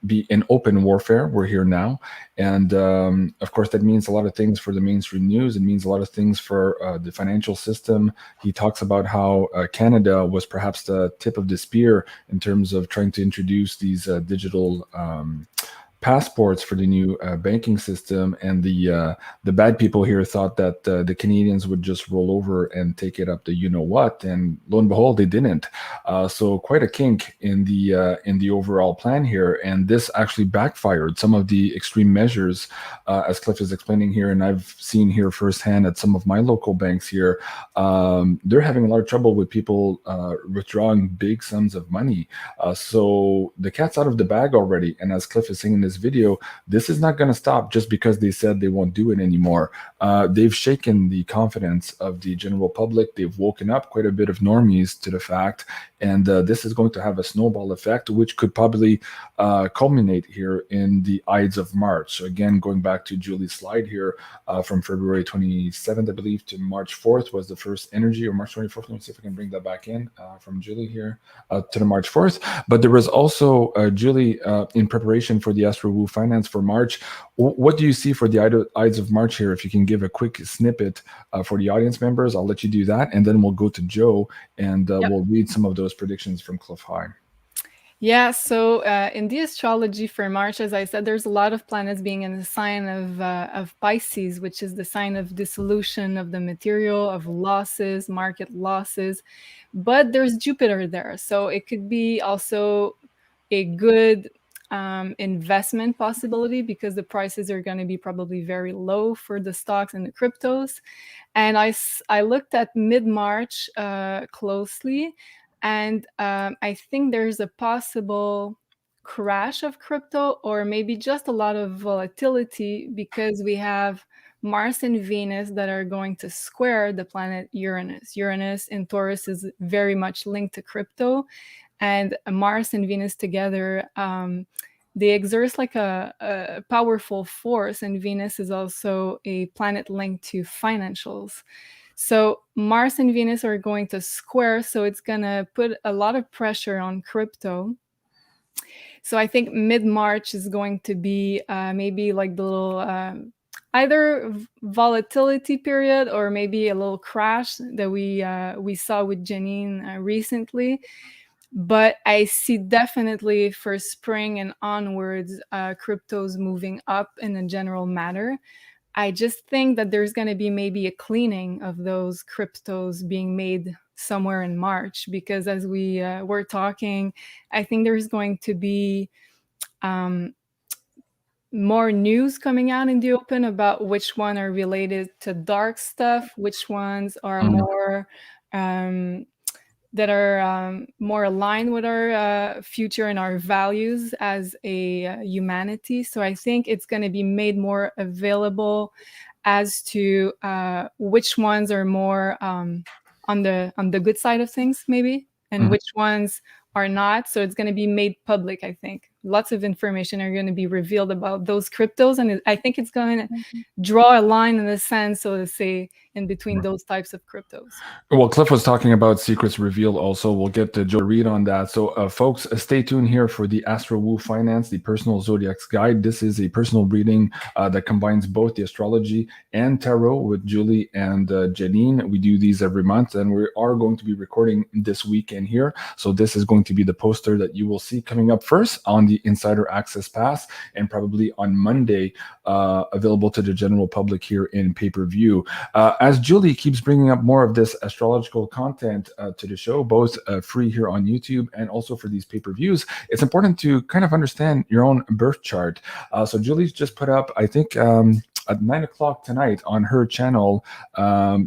be in open warfare. We're here now. And of course, that means a lot of things for the mainstream mainstream news. It means a lot of things for the financial system. He talks about how Canada was perhaps the tip of the spear in terms of trying to introduce these digital passports for the new banking system, and the bad people here thought that the Canadians would just roll over and take it up to you know what, and lo and behold, they didn't. So quite a kink in the overall plan here, and this actually backfired. Some of the extreme measures, as Cliff is explaining here, and I've seen here firsthand at some of my local banks here, they're having a lot of trouble with people withdrawing big sums of money. So the cat's out of the bag already, and as Cliff is saying in this video, this is not going to stop just because they said they won't do it anymore. They've shaken the confidence of the general public. They've woken up quite a bit of normies to the fact, and this is going to have a snowball effect, which could probably culminate here in the Ides of March. So again, going back to Julie's slide here, from February 27th, I believe, to March 4th was the first energy, or March 24th. Let me see if I can bring that back in from Julie here to the March 4th. But there was also, Julie, in preparation for the Astro Woo Finance for March, what do you see for the Ides of March here? If you can give a quick snippet for the audience members, I'll let you do that. And then we'll go to Joe, and we'll read some of those predictions from Cliff High. Yeah, so in the astrology for March, as I said, there's a lot of planets being in the sign of Pisces, which is the sign of dissolution of the material, of losses, market losses. But there's Jupiter there, so it could be also a good investment possibility, because the prices are going to be probably very low for the stocks and the cryptos. And I looked at mid-March closely, and I think there's a possible crash of crypto, or maybe just a lot of volatility, because we have Mars and Venus that are going to square the planet Uranus. Uranus in Taurus is very much linked to crypto, and Mars and Venus together, they exert like a powerful force, and Venus is also a planet linked to financials. So Mars and Venus are going to square, so it's going to put a lot of pressure on crypto. So I think mid-March is going to be maybe like the little either volatility period, or maybe a little crash that we saw with Janine recently. But I see definitely for spring and onwards, cryptos moving up in a general matter. I just think that there's going to be maybe a cleaning of those cryptos being made somewhere in March, because as we were talking, I think there's going to be more news coming out in the open about which one are related to dark stuff, which ones are more that are more aligned with our future and our values as a humanity. So I think it's going to be made more available as to which ones are more on the good side of things, maybe, and which ones are not. So it's going to be made public, I think. Lots of information are going to be revealed about those cryptos, and I think it's going to draw a line, in a sense, so to say, in between those types of cryptos. Well, Cliff was talking about secrets revealed also. We'll get to Joe read on that. So folks, stay tuned here for the Astro Woo Finance, the personal zodiacs guide. This is a personal reading that combines both the astrology and tarot with Julie and Janine. We do these every month, and we are going to be recording this weekend here. So this is going to be the poster that you will see coming up first on the Insider Access Pass, and probably on Monday, available to the general public here in pay-per-view. As Julie keeps bringing up more of this astrological content to the show, both free here on YouTube and also for these pay-per-views, it's important to kind of understand your own birth chart. So Julie's just put up, I think, at 9 o'clock tonight on her channel,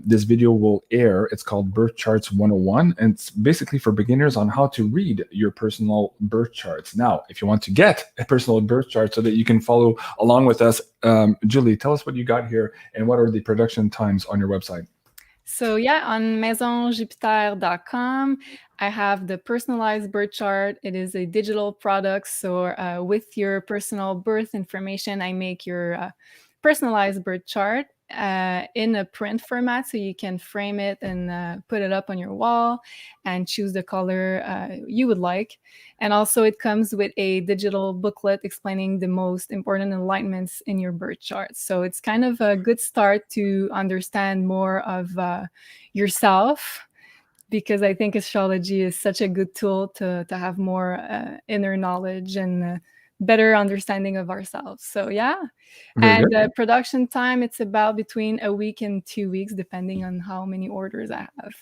this video will air. It's called Birth Charts 101, and it's basically for beginners on how to read your personal birth charts. Now, if you want to get a personal birth chart so that you can follow along with us, Julie, tell us what you got here and what are the production times on your website. So yeah, on maisonjupiter.com, I have the personalized birth chart. It is a digital product. So with your personal birth information, I make your personalized birth chart in a print format, so you can frame it and put it up on your wall and choose the color you would like. And also it comes with a digital booklet explaining the most important enlightenments in your birth chart. So it's kind of a good start to understand more of yourself, because I think astrology is such a good tool to have more inner knowledge and better understanding of ourselves. So yeah. Very And good. production time, it's about between a week and 2 weeks, depending on how many orders I have.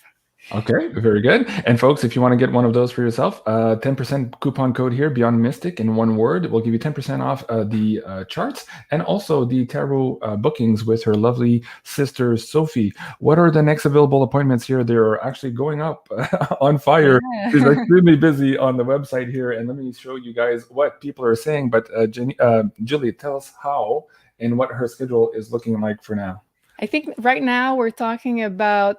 Okay, very good. And folks, if you want to get one of those for yourself, 10% coupon code here, BeyondMystic, in one word. We'll give you 10% off the charts and also the tarot bookings with her lovely sister, Sophie. What are the next available appointments here? They're actually going up on fire. Yeah. She's extremely busy on the website here. And let me show you guys what people are saying. But Julie, tell us how and what her schedule is looking like for now. I think right now we're talking about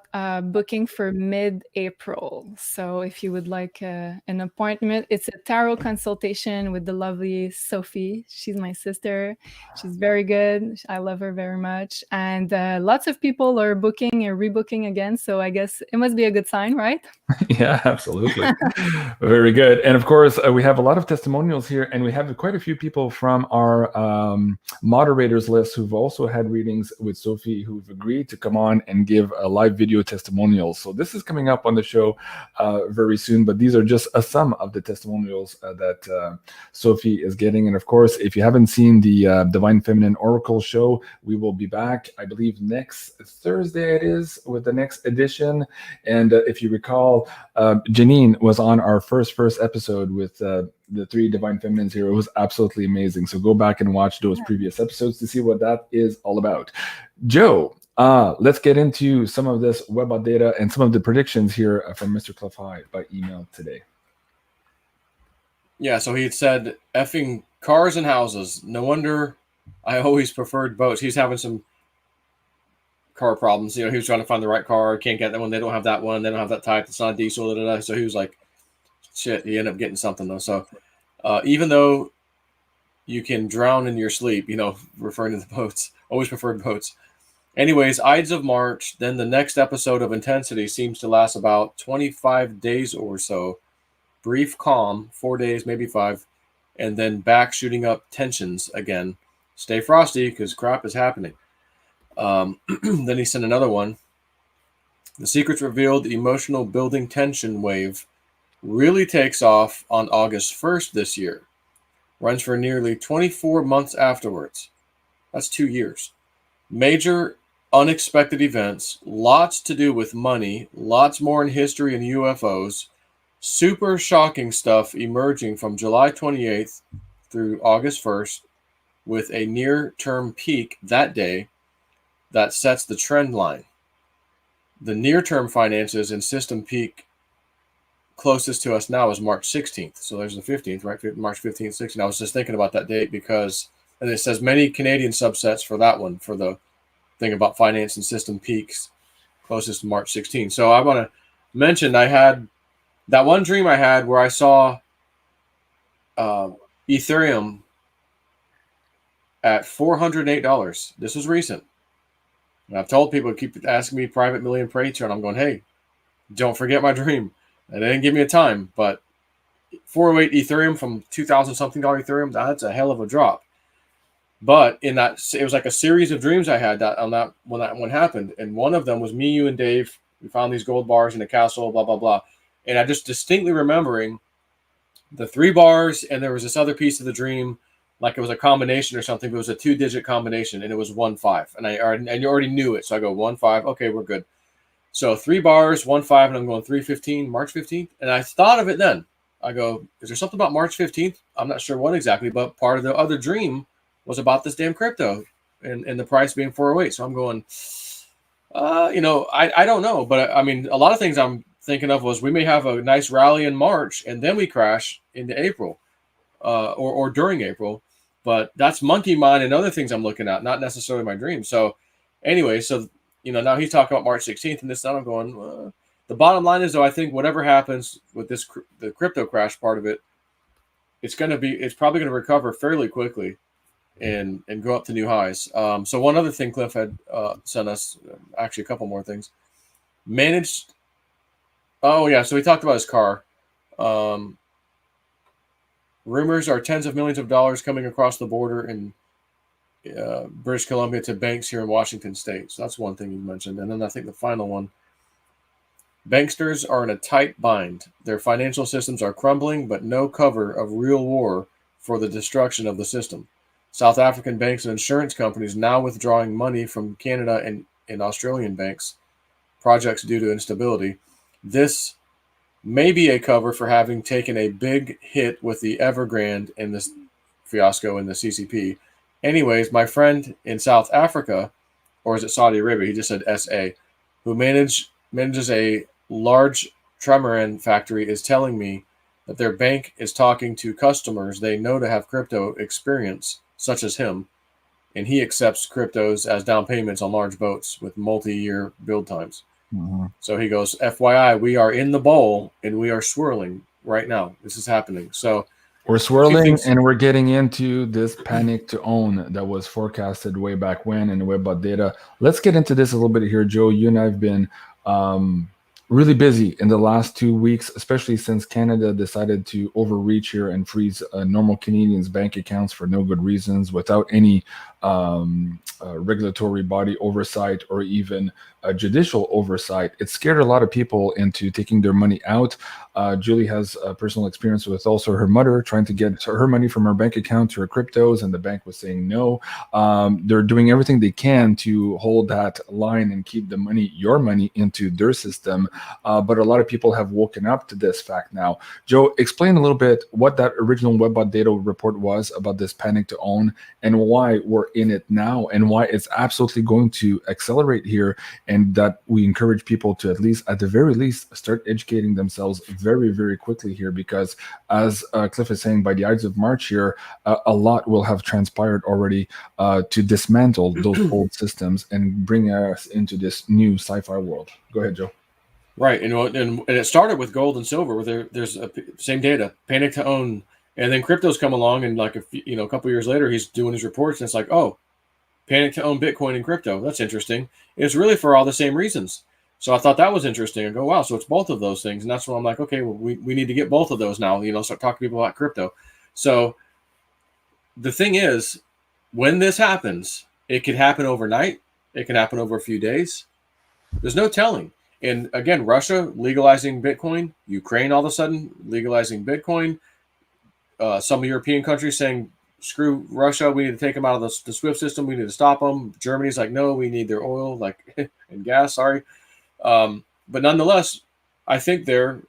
booking for mid-April. So if you would like an appointment, it's a tarot consultation with the lovely Sophie. She's my sister. She's very good. I love her very much. And lots of people are booking and rebooking again. So I guess it must be a good sign, right? Yeah, absolutely. Very good. And of course, we have a lot of testimonials here, and we have quite a few people from our moderators list who've also had readings with Sophie, who've agreed to come on and give a live video testimonials. So this is coming up on the show very soon, but these are just some of the testimonials that Sophie is getting. And of course, if you haven't seen the Divine Feminine Oracle show, we will be back, I believe, next Thursday it is, with the next edition. And if you recall, Janine was on our first episode with the 3 Divine Feminines here. It was absolutely amazing. So go back and watch those previous episodes to see what that is all about. Joe, let's get into some of this web data and some of the predictions here from Mr. Clef High by email today. Yeah, so he had said, effing cars and houses. No wonder I always preferred boats. He's having some car problems. You know, he was trying to find the right car. Can't get that one. They don't have that one. They don't have that type. It's not a diesel. Da, da, da. So he was like, shit. He ended up getting something though. So even though you can drown in your sleep, you know, referring to the boats, always preferred boats. Anyways, Ides of March. Then the next episode of intensity seems to last about 25 days or so. Brief calm, 4 days, maybe 5, and then back shooting up tensions again. Stay frosty because crap is happening. Then he sent another one. The secrets revealed, the emotional building tension wave really takes off on August 1st this year. Runs for nearly 24 months afterwards. That's 2 years. Major unexpected events, lots to do with money, lots more in history and UFOs. Super shocking stuff emerging from July 28th through August 1st with a near-term peak that day that sets the trend line. The near-term finances and system peak closest to us now is March 16th. So there's the 15th, right? March 15th, 16th. I was just thinking about that date because, and it says many Canadian subsets for that one, for the thing about finance and system peaks closest to March 16th. So I want to mention I had that one dream I had where I saw Ethereum at $408. This was recent. And I've told people, keep asking me private million pray chart. I'm going, hey, don't forget my dream. And they didn't give me a time, but 408 Ethereum from 2,000 something dollar Ethereum, that's a hell of a drop. But in that, it was like a series of dreams I had that when that one happened. And one of them was me, you, and Dave. We found these gold bars in a castle, blah, blah, blah. And I just distinctly remembering the 3 bars, and there was this other piece of the dream, like it was a combination or something. But it was a 2-digit combination, and it was 1-5. And you already knew it, so I go 1-5. Okay, we're good. So 3 bars, 1-5, and I'm going 3/15, March 15th. And I thought of it then. I go, is there something about March 15th? I'm not sure what exactly, but part of the other dream was about this damn crypto and the price being 408. So I'm going, I don't know, but I mean, a lot of things I'm thinking of was we may have a nice rally in March and then we crash into April or during April. But that's monkey mind and other things I'm looking at, not necessarily my dream. So anyway, so, now he's talking about March 16th and this, and I'm going, the bottom line is, though, I think whatever happens with this, the crypto crash part of it, it's probably going to recover fairly quickly. and go up to new highs. So one other thing Cliff had sent us, actually a couple more things. Managed. Oh yeah, so he talked about his car. Rumors are tens of millions of dollars coming across the border in British Columbia to banks here in Washington State. So that's one thing you mentioned. And then I think the final one. Banksters are in a tight bind. Their financial systems are crumbling, but no cover of real war for the destruction of the system. South African banks and insurance companies now withdrawing money from Canada and Australian banks projects due to instability. This may be a cover for having taken a big hit with the Evergrande in this fiasco in the CCP. Anyways, my friend in South Africa, or is it Saudi Arabia? He just said SA, who manages a large Tremarin factory, is telling me that their bank is talking to customers they know to have crypto experience, such as him, and he accepts cryptos as down payments on large boats with multi-year build times. Mm-hmm. So he goes, FYI, we are in the bowl and we are swirling right now. This is happening. So we're swirling and we're getting into this panic to own that was forecasted way back when in the Webbot data. Let's get into this a little bit here, Joe. You and I have been really busy in the last 2 weeks, especially since Canada decided to overreach here and freeze normal Canadians' bank accounts for no good reasons without any regulatory body oversight or even judicial oversight. It scared a lot of people into taking their money out. Julie has a personal experience with also her mother trying to get her money from her bank account to her cryptos, and the bank was saying no. They're doing everything they can to hold that line and keep the money, your money, into their system. But a lot of people have woken up to this fact now. Joe, explain a little bit what that original Webbot data report was about this panic to own and why we're in it now and why it's absolutely going to accelerate here, and that we encourage people to at the very least, start educating themselves very, very quickly here, because as Cliff is saying, by the Ides of March here, a lot will have transpired already to dismantle those old systems and bring us into this new sci-fi world. Go ahead, Joe. Right, and it started with gold and silver, where there's same data, panic to own, and then cryptos come along, and like a couple years later, he's doing his reports, and it's like, oh, panic to own Bitcoin and crypto. That's interesting. It's really for all the same reasons. So I thought that was interesting. I go, wow, so it's both of those things, and that's when I'm like, okay, well, we need to get both of those now. Start talking to people about crypto. So the thing is, when this happens, it could happen overnight. It can happen over a few days. There's no telling. And again, Russia legalizing Bitcoin, Ukraine all of a sudden legalizing Bitcoin, some European countries saying, screw Russia, we need to take them out of the SWIFT system, we need to stop them. Germany's like, no, we need their oil, and gas, sorry. But nonetheless, I think they're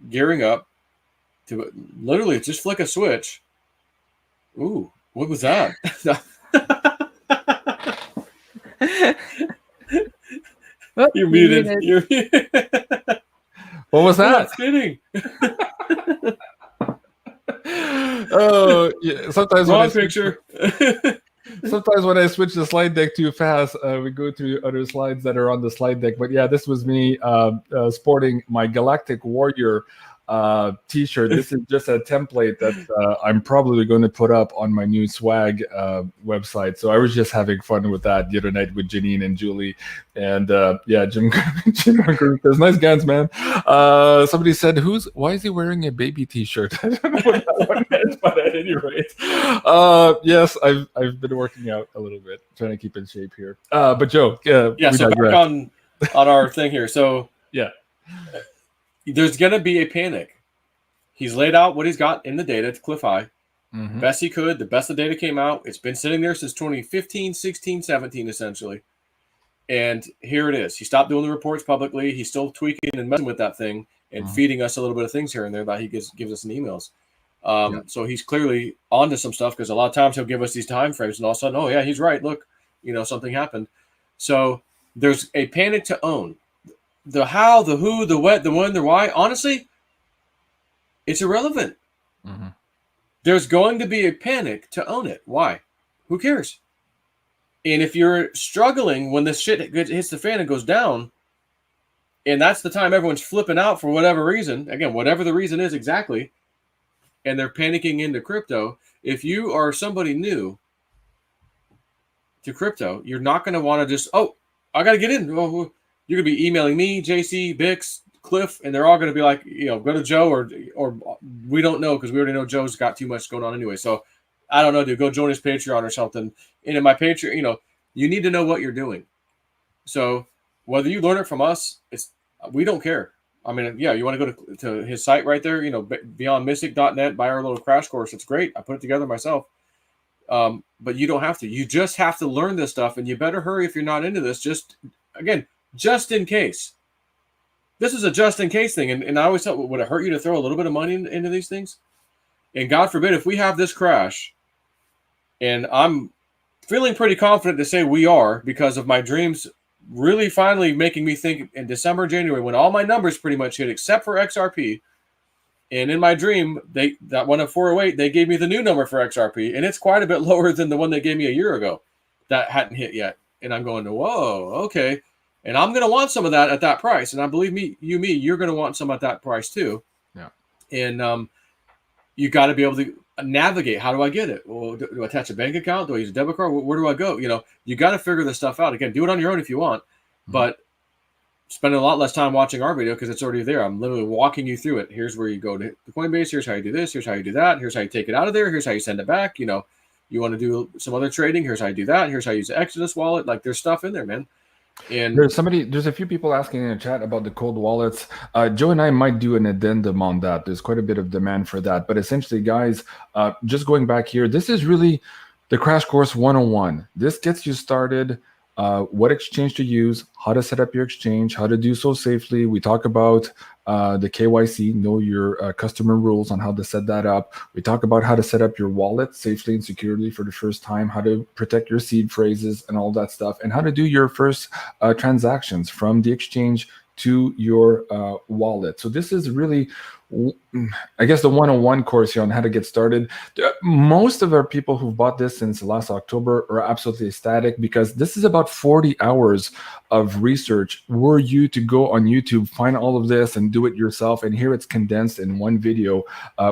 gearing up to literally just flick a switch. Ooh, what was that? You're muted. What was that? Oh, kidding. Oh, yeah. Sometimes when I switch the slide deck too fast, we go to other slides that are on the slide deck. But yeah, this was me sporting my Galactic Warrior t-shirt. This is just a template that I'm probably going to put up on my new swag website. So I was just having fun with that the other night with Janine and Julie, and yeah, Jim says, nice guns, man. Somebody said, why is he wearing a baby t-shirt? I don't know what that one meant, but at any rate, yes, I've been working out a little bit, trying to keep in shape here. But Joe, yeah, so back on our thing here. So yeah. There's going to be a panic. He's laid out what he's got in the data. It's cliff high. Mm-hmm. Best he could. The best the data came out. It's been sitting there since 2015, 16, 17, essentially. And here it is. He stopped doing the reports publicly. He's still tweaking and messing with that thing and feeding us a little bit of things here and there that he gives us in emails. So he's clearly onto some stuff, because a lot of times he'll give us these time frames and all of a sudden, oh, yeah, he's right. Look, something happened. So there's a panic to own. The how, the who, the what, the when, the why, honestly, it's irrelevant. Mm-hmm. There's going to be a panic to own it. Why? Who cares? And if you're struggling when this shit hits the fan and goes down, and that's the time everyone's flipping out for whatever reason, again, whatever the reason is exactly, and they're panicking into crypto, if you are somebody new, to crypto, you're not going to want to just, oh, I got to get in. Oh, you're going to be emailing me, JC, Bix, Cliff, and they're all going to be like, go to Joe or we don't know because we already know Joe's got too much going on anyway. So I don't know, dude. Go join his Patreon or something. And in my Patreon, you need to know what you're doing. So whether you learn it from us, we don't care. I mean, yeah, you want to go to his site right there, BeyondMystic.net, buy our little crash course. It's great. I put it together myself. But you don't have to. You just have to learn this stuff, and you better hurry if you're not into this. Just in case. This is a just in case thing. And I always thought, would it hurt you to throw a little bit of money into these things? And God forbid, if we have this crash, and I'm feeling pretty confident to say we are because of my dreams really finally making me think in December, January, when all my numbers pretty much hit except for XRP. And in my dream, that one at 408, they gave me the new number for XRP, and it's quite a bit lower than the one they gave me a year ago that hadn't hit yet. And I'm going, whoa, okay. And I'm going to want some of that at that price. And I believe you're going to want some at that price too. Yeah. And you got to be able to navigate. How do I get it? Well, do I attach a bank account? Do I use a debit card? Where do I go? You got to figure this stuff out. Again, do it on your own if you want, but spending a lot less time watching our video because it's already there. I'm literally walking you through it. Here's where you go to the Coinbase. Here's how you do this. Here's how you do that. Here's how you take it out of there. Here's how you send it back. You want to do some other trading. Here's how you do that. Here's how you use the Exodus wallet. Like there's stuff in there, man. And there's a few people asking in the chat about the cold wallets. Joe and I might do an addendum on that. There's quite a bit of demand for that. But essentially, guys, just going back here, this is really the Crash Course 101. This gets you started. What exchange to use, how to set up your exchange, how to do so safely. We talk about the KYC, know your customer rules on how to set that up. We talk about how to set up your wallet safely and securely for the first time, how to protect your seed phrases and all that stuff, and how to do your first transactions from the exchange to your wallet. So this is really, I guess, the 101 course here on how to get started. Most of our people who've bought this since last October are absolutely ecstatic because this is about 40 hours of research. Were you to go on YouTube, find all of this and do it yourself, and here it's condensed in one video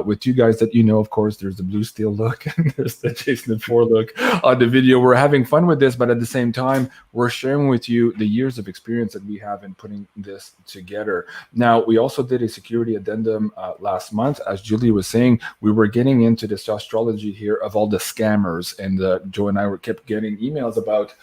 with two guys that of course, there's the Blue Steel look and there's the JSNIP4 look on the video. We're having fun with this, but at the same time, we're sharing with you the years of experience that we have in putting this together. Now, we also did a security addendum last month. As Julie was saying, we were getting into this astrology here of all the scammers, and Joe and I kept getting emails about,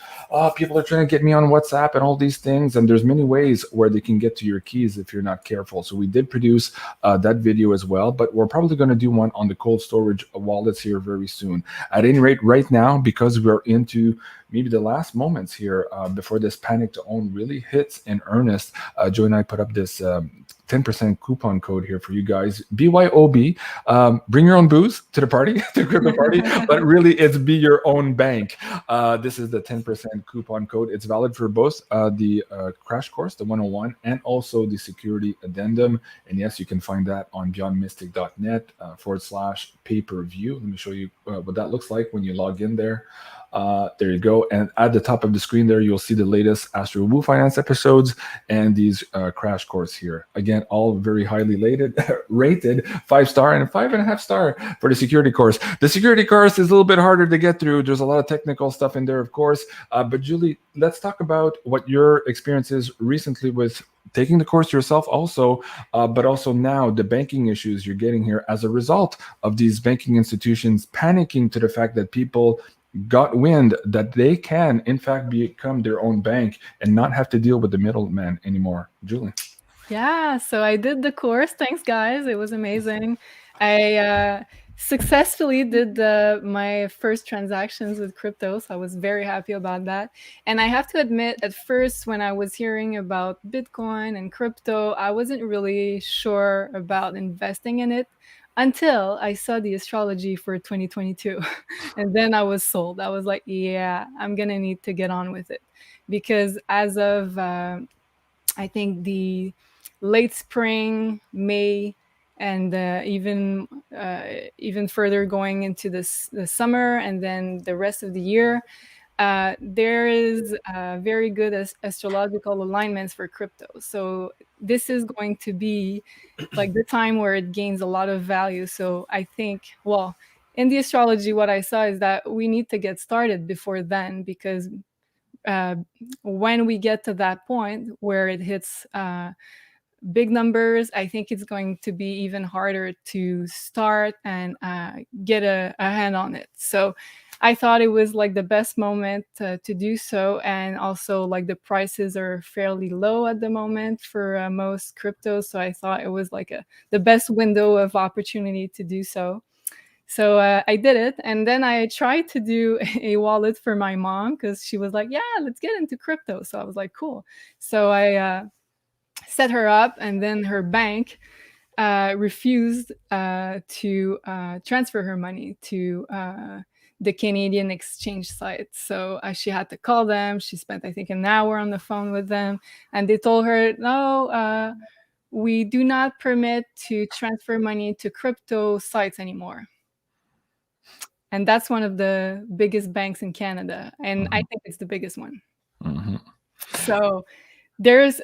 people are trying to get me on WhatsApp and all these things, and there's many ways where they can get to your keys if you're not careful. So we did produce that video as well, but we're probably going to do one on the cold storage wallets here very soon. At any rate, right now, because we're into maybe the last moments here before this panic to own really hits in earnest, Joe and I put up this 10% coupon code here for you guys. BYOB. Bring your own booze to the party, to the crypto party, but really it's be your own bank. This is the 10% coupon code. It's valid for both the crash course, the 101, and also the security addendum. And yes, you can find that on beyondmystic.net /pay-per-view. Let me show you what that looks like when you log in there. There you go. And at the top of the screen there, you'll see the latest Astro Woo Finance episodes and these crash course here. Again, all very highly rated 5-star and 5.5 star for the security course. The security course is a little bit harder to get through. There's a lot of technical stuff in there, of course. But Julie, let's talk about what your experience is recently with taking the course yourself also, but also now the banking issues you're getting here as a result of these banking institutions panicking to the fact that people got wind that they can, in fact, become their own bank and not have to deal with the middleman anymore. Julie. Yeah, so I did the course. Thanks, guys. It was amazing. I successfully did my first transactions with crypto, so I was very happy about that. And I have to admit, at first, when I was hearing about Bitcoin and crypto, I wasn't really sure about investing in it until I saw the astrology for 2022. And then I was sold. I was like, yeah, I'm going to need to get on with it. Because as of, I think, the late spring, May, and even further going into the summer and then the rest of the year, there is very good astrological alignments for crypto. So this is going to be like the time where it gains a lot of value. So I think, well, in the astrology, what I saw is that we need to get started before then, because when we get to that point where it hits big numbers, I think it's going to be even harder to start and get a hand on it. So I thought it was like the best moment to do so. And also, like, the prices are fairly low at the moment for most cryptos. So I thought it was like the best window of opportunity to do so. So I did it. And then I tried to do a wallet for my mom, because she was like, yeah, let's get into crypto. So I was like, cool. So I set her up, and then her bank refused to transfer her money to the Canadian exchange site. So she had to call them. She spent, I think, an hour on the phone with them, and they told her, no, we do not permit to transfer money to crypto sites anymore. And that's one of the biggest banks in Canada, and I think it's the biggest one. So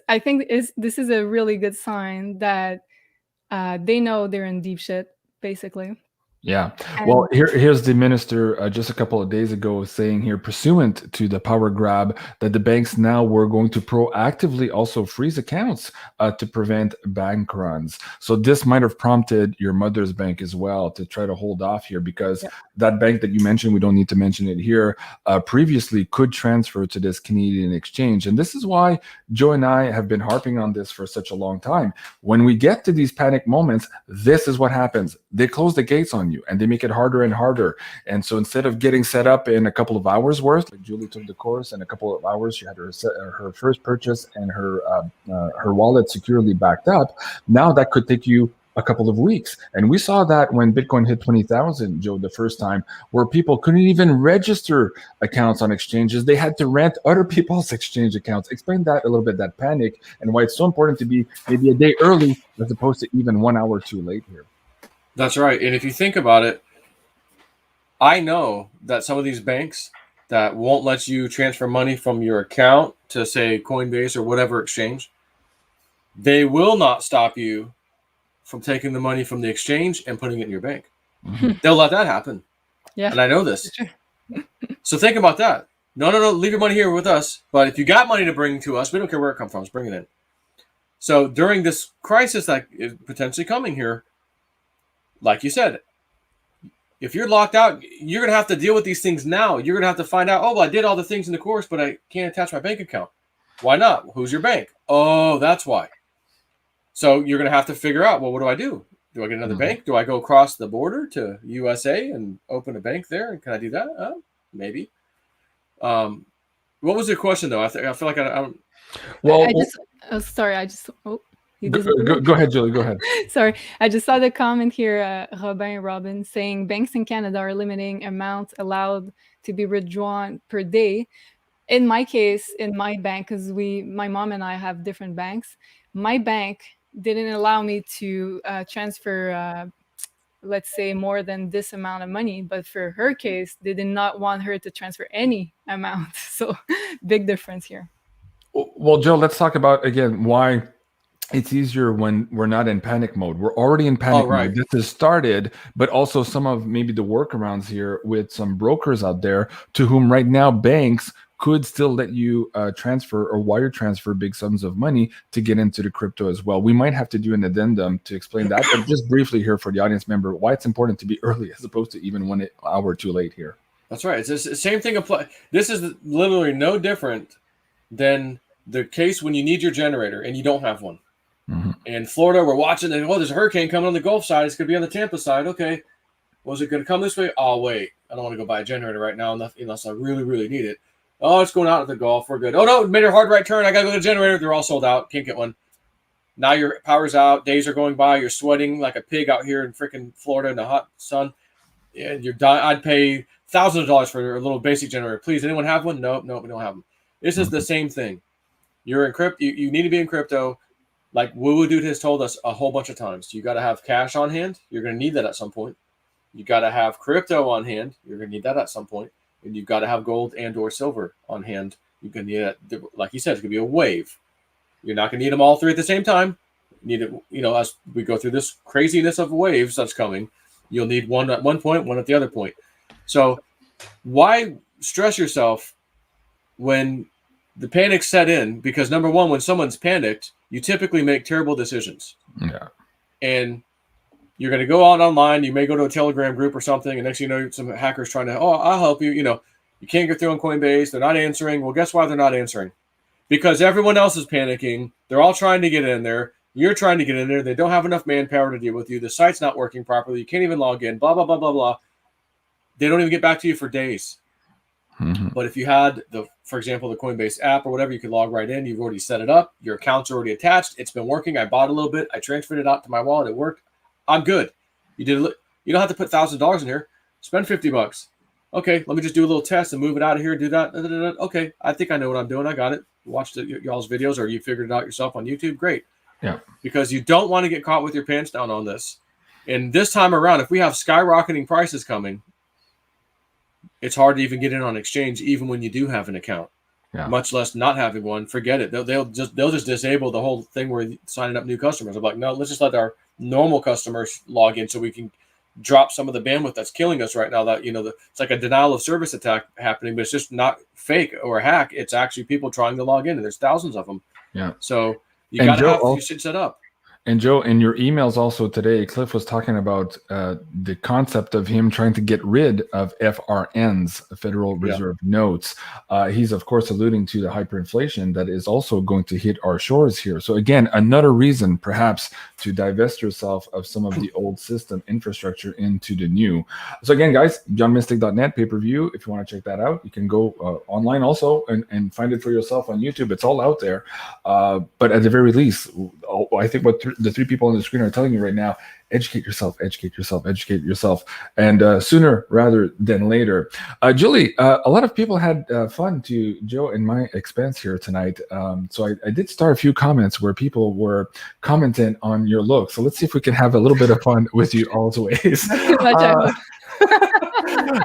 I think this is a really good sign that they know they're in deep shit, basically. Yeah. Well, here's the minister just a couple of days ago saying here, pursuant to the power grab, that the banks now were going to proactively also freeze accounts to prevent bank runs. So this might have prompted your mother's bank as well to try to hold off here, because that bank that you mentioned, we don't need to mention it here, previously could transfer to this Canadian exchange. And this is why Joe and I have been harping on this for such a long time. When we get to these panic moments, this is what happens. They close the gates on you, and they make it harder and harder. And so instead of getting set up in a couple of hours worth, like Julie took the course, in a couple of hours she had her first purchase and her wallet securely backed up. Now that could take you a couple of weeks. And we saw that when Bitcoin hit 20,000, Joe, the first time, where people couldn't even register accounts on exchanges. They had to rent other people's exchange accounts. Explain that a little bit, that panic, and why it's so important to be maybe a day early as opposed to even 1 hour too late here. That's right. And if you think about it, I know that some of these banks that won't let you transfer money from your account to, say, Coinbase or whatever exchange, they will not stop you from taking the money from the exchange and putting it in your bank. They'll let that happen. Yeah. And I know this. So think about that. No, leave your money here with us. But if you got money to bring to us, we don't care where it comes from. Just bring it in. So during this crisis that is potentially coming here, like you said, if you're locked out, you're going to have to deal with these things now. You're going to have to find out, oh, well, I did all the things in the course, but I can't attach my bank account. Why not? Who's your bank? Oh, that's why. So you're going to have to figure out, well, what do I do? Do I get another bank? Do I go across the border to USA and open a bank there? Can I do that? Maybe. What was your question, though? I feel like I don't. Well, go ahead, Julie. Go ahead. Sorry, I just saw the comment here, Robin, saying banks in Canada are limiting amounts allowed to be withdrawn per day. In my case, in my bank, because my mom and I have different banks, my bank didn't allow me to transfer, let's say, more than this amount of money. But for her case, they did not want her to transfer any amount. So big difference here. Well, Joe, let's talk about, again, why it's easier when we're not in panic mode. We're already in panic mode. This has started, but also some of maybe the workarounds here with some brokers out there to whom right now banks could still let you transfer or wire transfer big sums of money to get into the crypto as well. We might have to do an addendum to explain that, but just briefly here for the audience member, why it's important to be early as opposed to even 1 hour too late here. That's right. It's the same thing apply. This is literally no different than the case when you need your generator and you don't have one. In Florida, we're watching, and there's a hurricane coming on the Gulf side. It's going to be on the Tampa side. Okay. Was it going to come this way? Oh, wait. I don't want to go buy a generator right now unless I really, really need it. Oh, it's going out of the Gulf. We're good. Oh, no, made a hard right turn. I got to go to the generator. They're all sold out. Can't get one. Now your power's out. Days are going by. You're sweating like a pig out here in freaking Florida in the hot sun. And you're dying. I'd pay thousands of dollars for a little basic generator. Please, anyone have one? No, we don't have them. This is the same thing. You're in crypto. You need to be in crypto. Like Woo Dude has told us a whole bunch of times. You got to have cash on hand. You're going to need that at some point. You got to have crypto on hand. You're going to need that at some point. And you've got to have gold and or silver on hand. You're going to need it. Like you said, it's going to be a wave. You're not going to need them all three at the same time. You need it, as we go through this craziness of waves that's coming. You'll need one at one point, one at the other point. So why stress yourself when the panic set in? Because number one, when someone's panicked, you typically make terrible decisions. Yeah. And you're going to go out online. You may go to a Telegram group or something, and next thing you know, some hackers trying to, I'll help you. You can't get through on Coinbase. They're not answering. Well, guess why they're not answering? Because everyone else is panicking. They're all trying to get in there. You're trying to get in there. They don't have enough manpower to deal with you. The site's not working properly. You can't even log in. Blah, blah, blah, blah, blah. They don't even get back to you for days. Mm-hmm. But if you had, for example, the Coinbase app or whatever, you could log right in. You've already set it up. Your account's already attached. It's been working. I bought a little bit. I transferred it out to my wallet. It worked. I'm good. You don't have to put $1,000 in here. Spend $50. Okay, let me just do a little test and move it out of here and do that. Okay, I think I know what I'm doing. I got it. Watch y'all's videos, or you figured it out yourself on YouTube. Great. Yeah. Because you don't want to get caught with your pants down on this. And this time around, if we have skyrocketing prices coming, it's hard to even get in on exchange, even when you do have an account. Yeah. Much less not having one. Forget it. They'll just disable the whole thing where you're signing up new customers. I'm like, no, let's just let our normal customers log in so we can drop some of the bandwidth that's killing us right now. That it's like a denial of service attack happening, but it's just not fake or a hack. It's actually people trying to log in, and there's thousands of them. Yeah. So you got to have your shit set up. And Joe, in your emails also today, Cliff was talking about the concept of him trying to get rid of FRNs, Federal Reserve notes. He's, of course, alluding to the hyperinflation that is also going to hit our shores here. So again, another reason perhaps to divest yourself of some of the old system infrastructure into the new. So again, guys, BeyondMystic.net pay-per-view. If you want to check that out, you can go online also and find it for yourself on YouTube. It's all out there. But at the very least, I think what the three people on the screen are telling you right now: educate yourself, educate yourself, educate yourself, and sooner rather than later. Julie, a lot of people had fun to Joe and my expense here tonight. So I did start a few comments where people were commenting on your look. So let's see if we can have a little bit of fun with you always.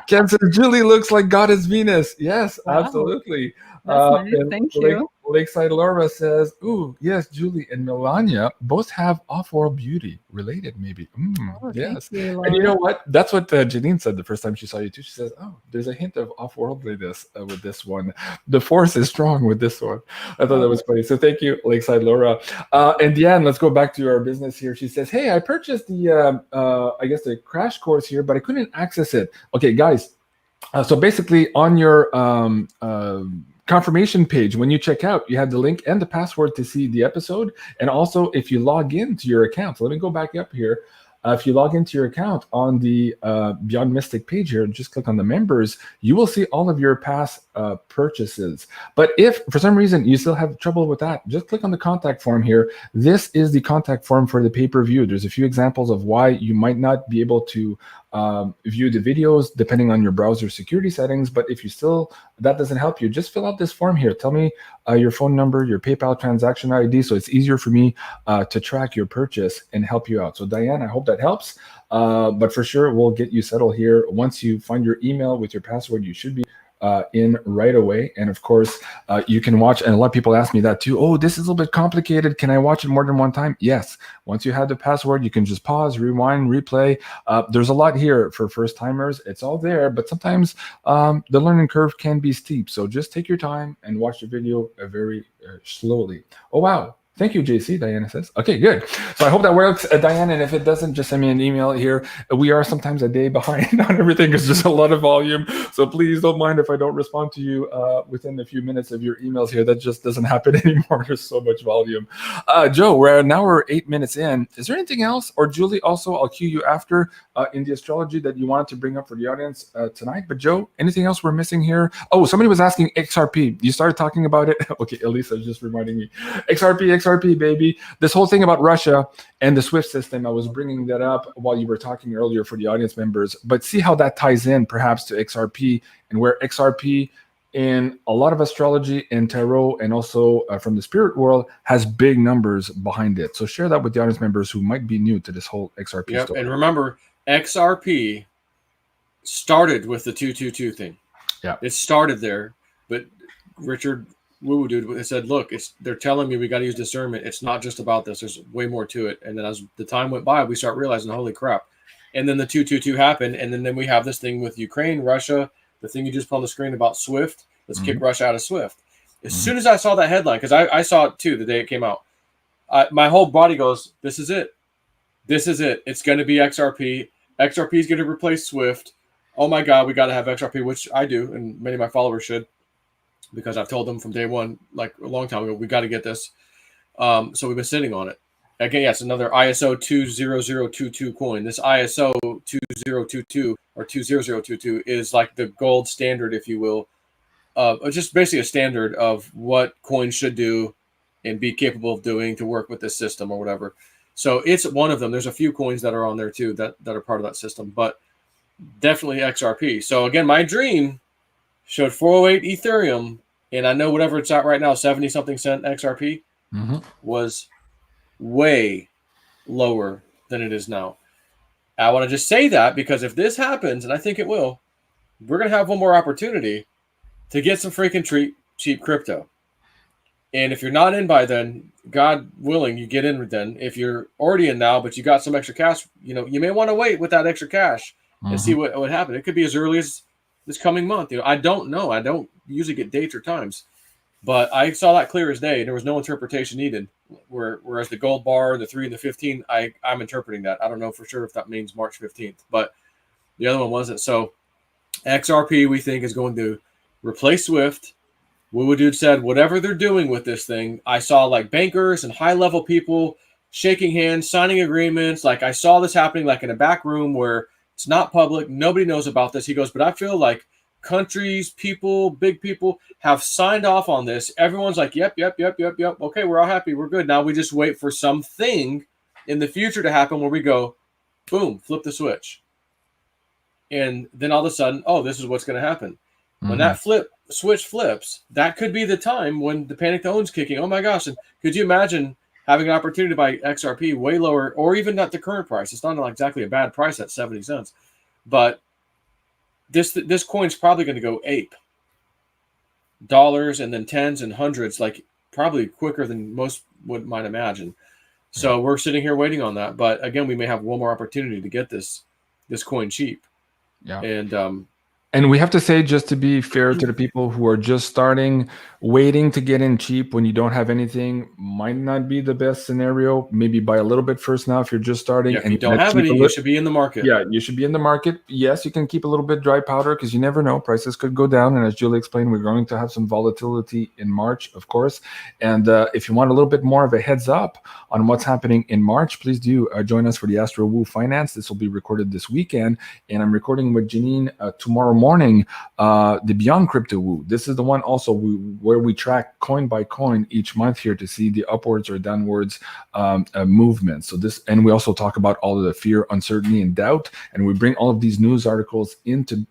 Ken says Julie looks like Goddess Venus. Yes, wow. Absolutely. That's nice. Thank you. Lakeside Laura says, ooh, yes, Julie and Melania both have off-world beauty. Related, maybe. Yes. You, and you know what? That's what Janine said the first time she saw you, too. She says, oh, there's a hint of off-worldliness with this one. The force is strong with this one. I thought that was funny. So thank you, Lakeside Laura. And Deanne, let's go back to our business here. She says, hey, I purchased the, I guess, the crash course here, but I couldn't access it. Okay, guys. So basically on your confirmation page, when you check out, you have the link and the password to see the episode. And also, if you log into your account, so let me go back up here. If you log into your account on the Beyond Mystic page here, just click on the members, you will see all of your past purchases. But if for some reason you still have trouble with that, just click on the contact form here. This is the contact form for the pay-per-view. There's a few examples of why you might not be able to view the videos depending on your browser security settings. But if you still, that doesn't help you, just fill out this form here. Tell me your phone number, your PayPal transaction ID, so it's easier for me to track your purchase and help you out. So Diane, I hope that helps. But for sure, we'll get you settled here. Once you find your email with your password, you should be in right away. And of course, you can watch, and a lot of people ask me that too. Oh, this is a little bit complicated. Can I watch it more than one time? Yes. Once you have the password, you can just pause, rewind, replay. There's a lot here for first timers. It's all there, but sometimes the learning curve can be steep. So just take your time and watch the video very slowly. Oh, wow. Thank you, JC, Diana says. Okay, good. So I hope that works, Diana, and if it doesn't, just send me an email here. We are sometimes a day behind on everything. It's just a lot of volume. So please don't mind if I don't respond to you within a few minutes of your emails here. That just doesn't happen anymore. There's so much volume. Joe, we're 8 minutes in. Is there anything else? Or Julie, also, I'll cue you after in the astrology that you wanted to bring up for the audience tonight. But Joe, anything else we're missing here? Oh, somebody was asking XRP. You started talking about it. Okay, Elisa just reminding me. XRP, baby. This whole thing about Russia and the SWIFT system, I was bringing that up while you were talking earlier for the audience members. But see how that ties in perhaps to XRP, and where XRP in a lot of astrology and tarot and also from the spirit world has big numbers behind it. So share that with the audience members who might be new to this whole XRP story. And remember, XRP started with the 222 thing. Yeah, it started there, but Richard Woo dude said, look, they're telling me we got to use discernment. It's not just about this. There's way more to it. And then as the time went by, we start realizing, holy crap. And then the 222 happened, and then we have this thing with Ukraine, Russia, the thing you just put on the screen about SWIFT. Let's kick Russia out of SWIFT. As soon as I saw that headline, because I saw it too the day it came out, my whole body goes, this is it. This is it. It's going to be XRP. XRP is going to replace SWIFT. Oh my God, we got to have XRP, which I do, and many of my followers should, because I've told them from day one, like a long time ago, we got to get this. So we've been sitting on it. Again, yes, another ISO 20022 coin. This ISO 2022 or 20022 is like the gold standard, if you will. Just basically a standard of what coins should do and be capable of doing to work with this system or whatever. So it's one of them. There's a few coins that are on there too that are part of that system, but definitely XRP. So again, my dream showed 408 Ethereum, and I know whatever it's at right now, 70 something cent XRP was way lower than it is now. I want to just say that because if this happens, and I think it will, we're going to have one more opportunity to get some freaking cheap crypto. And if you're not in by then, God willing, you get in then. If you're already in now, but you got some extra cash, you may want to wait with that extra cash and see what would happen. It could be as early as this coming month. I don't know. I don't usually get dates or times, but I saw that clear as day. There was no interpretation needed. Whereas the gold bar, the 3 and the 15, I'm interpreting that. I don't know for sure if that means March 15th, but the other one wasn't. So XRP, we think, is going to replace SWIFT. Woo Dude said, whatever they're doing with this thing, I saw like bankers and high-level people shaking hands, signing agreements. Like I saw this happening like in a back room where it's not public. Nobody knows about this. He goes, but I feel like countries, people, big people have signed off on this. Everyone's like, yep. Okay, we're all happy. We're good. Now we just wait for something in the future to happen where we go, boom, flip the switch. And then all of a sudden, oh, this is what's going to happen. When that switch flips, that could be the time when the panic to own's kicking. Oh my gosh. And could you imagine having an opportunity to buy XRP way lower, or even at the current price? It's not exactly a bad price at 70 cents, but this coin's probably going to go ape. Dollars and then tens and hundreds, like probably quicker than most might imagine. So we're sitting here waiting on that. But again, we may have one more opportunity to get this coin cheap. Yeah. And we have to say, just to be fair to the people who are just starting, waiting to get in cheap when you don't have anything might not be the best scenario. Maybe buy a little bit first now if you're just starting. Yeah, if you don't have any, you should be in the market. Yeah, you should be in the market. Yes, you can keep a little bit dry powder because you never know. Prices could go down. And as Julie explained, we're going to have some volatility in March, of course. And if you want a little bit more of a heads up on what's happening in March, please do join us for the Astro Woo Finance. This will be recorded this weekend. And I'm recording with Janine tomorrow morning, the Beyond Crypto Woo. This is the one also where we track coin by coin each month here to see the upwards or downwards movement. So this, and we also talk about all of the fear, uncertainty, and doubt, and we bring all of these news articles into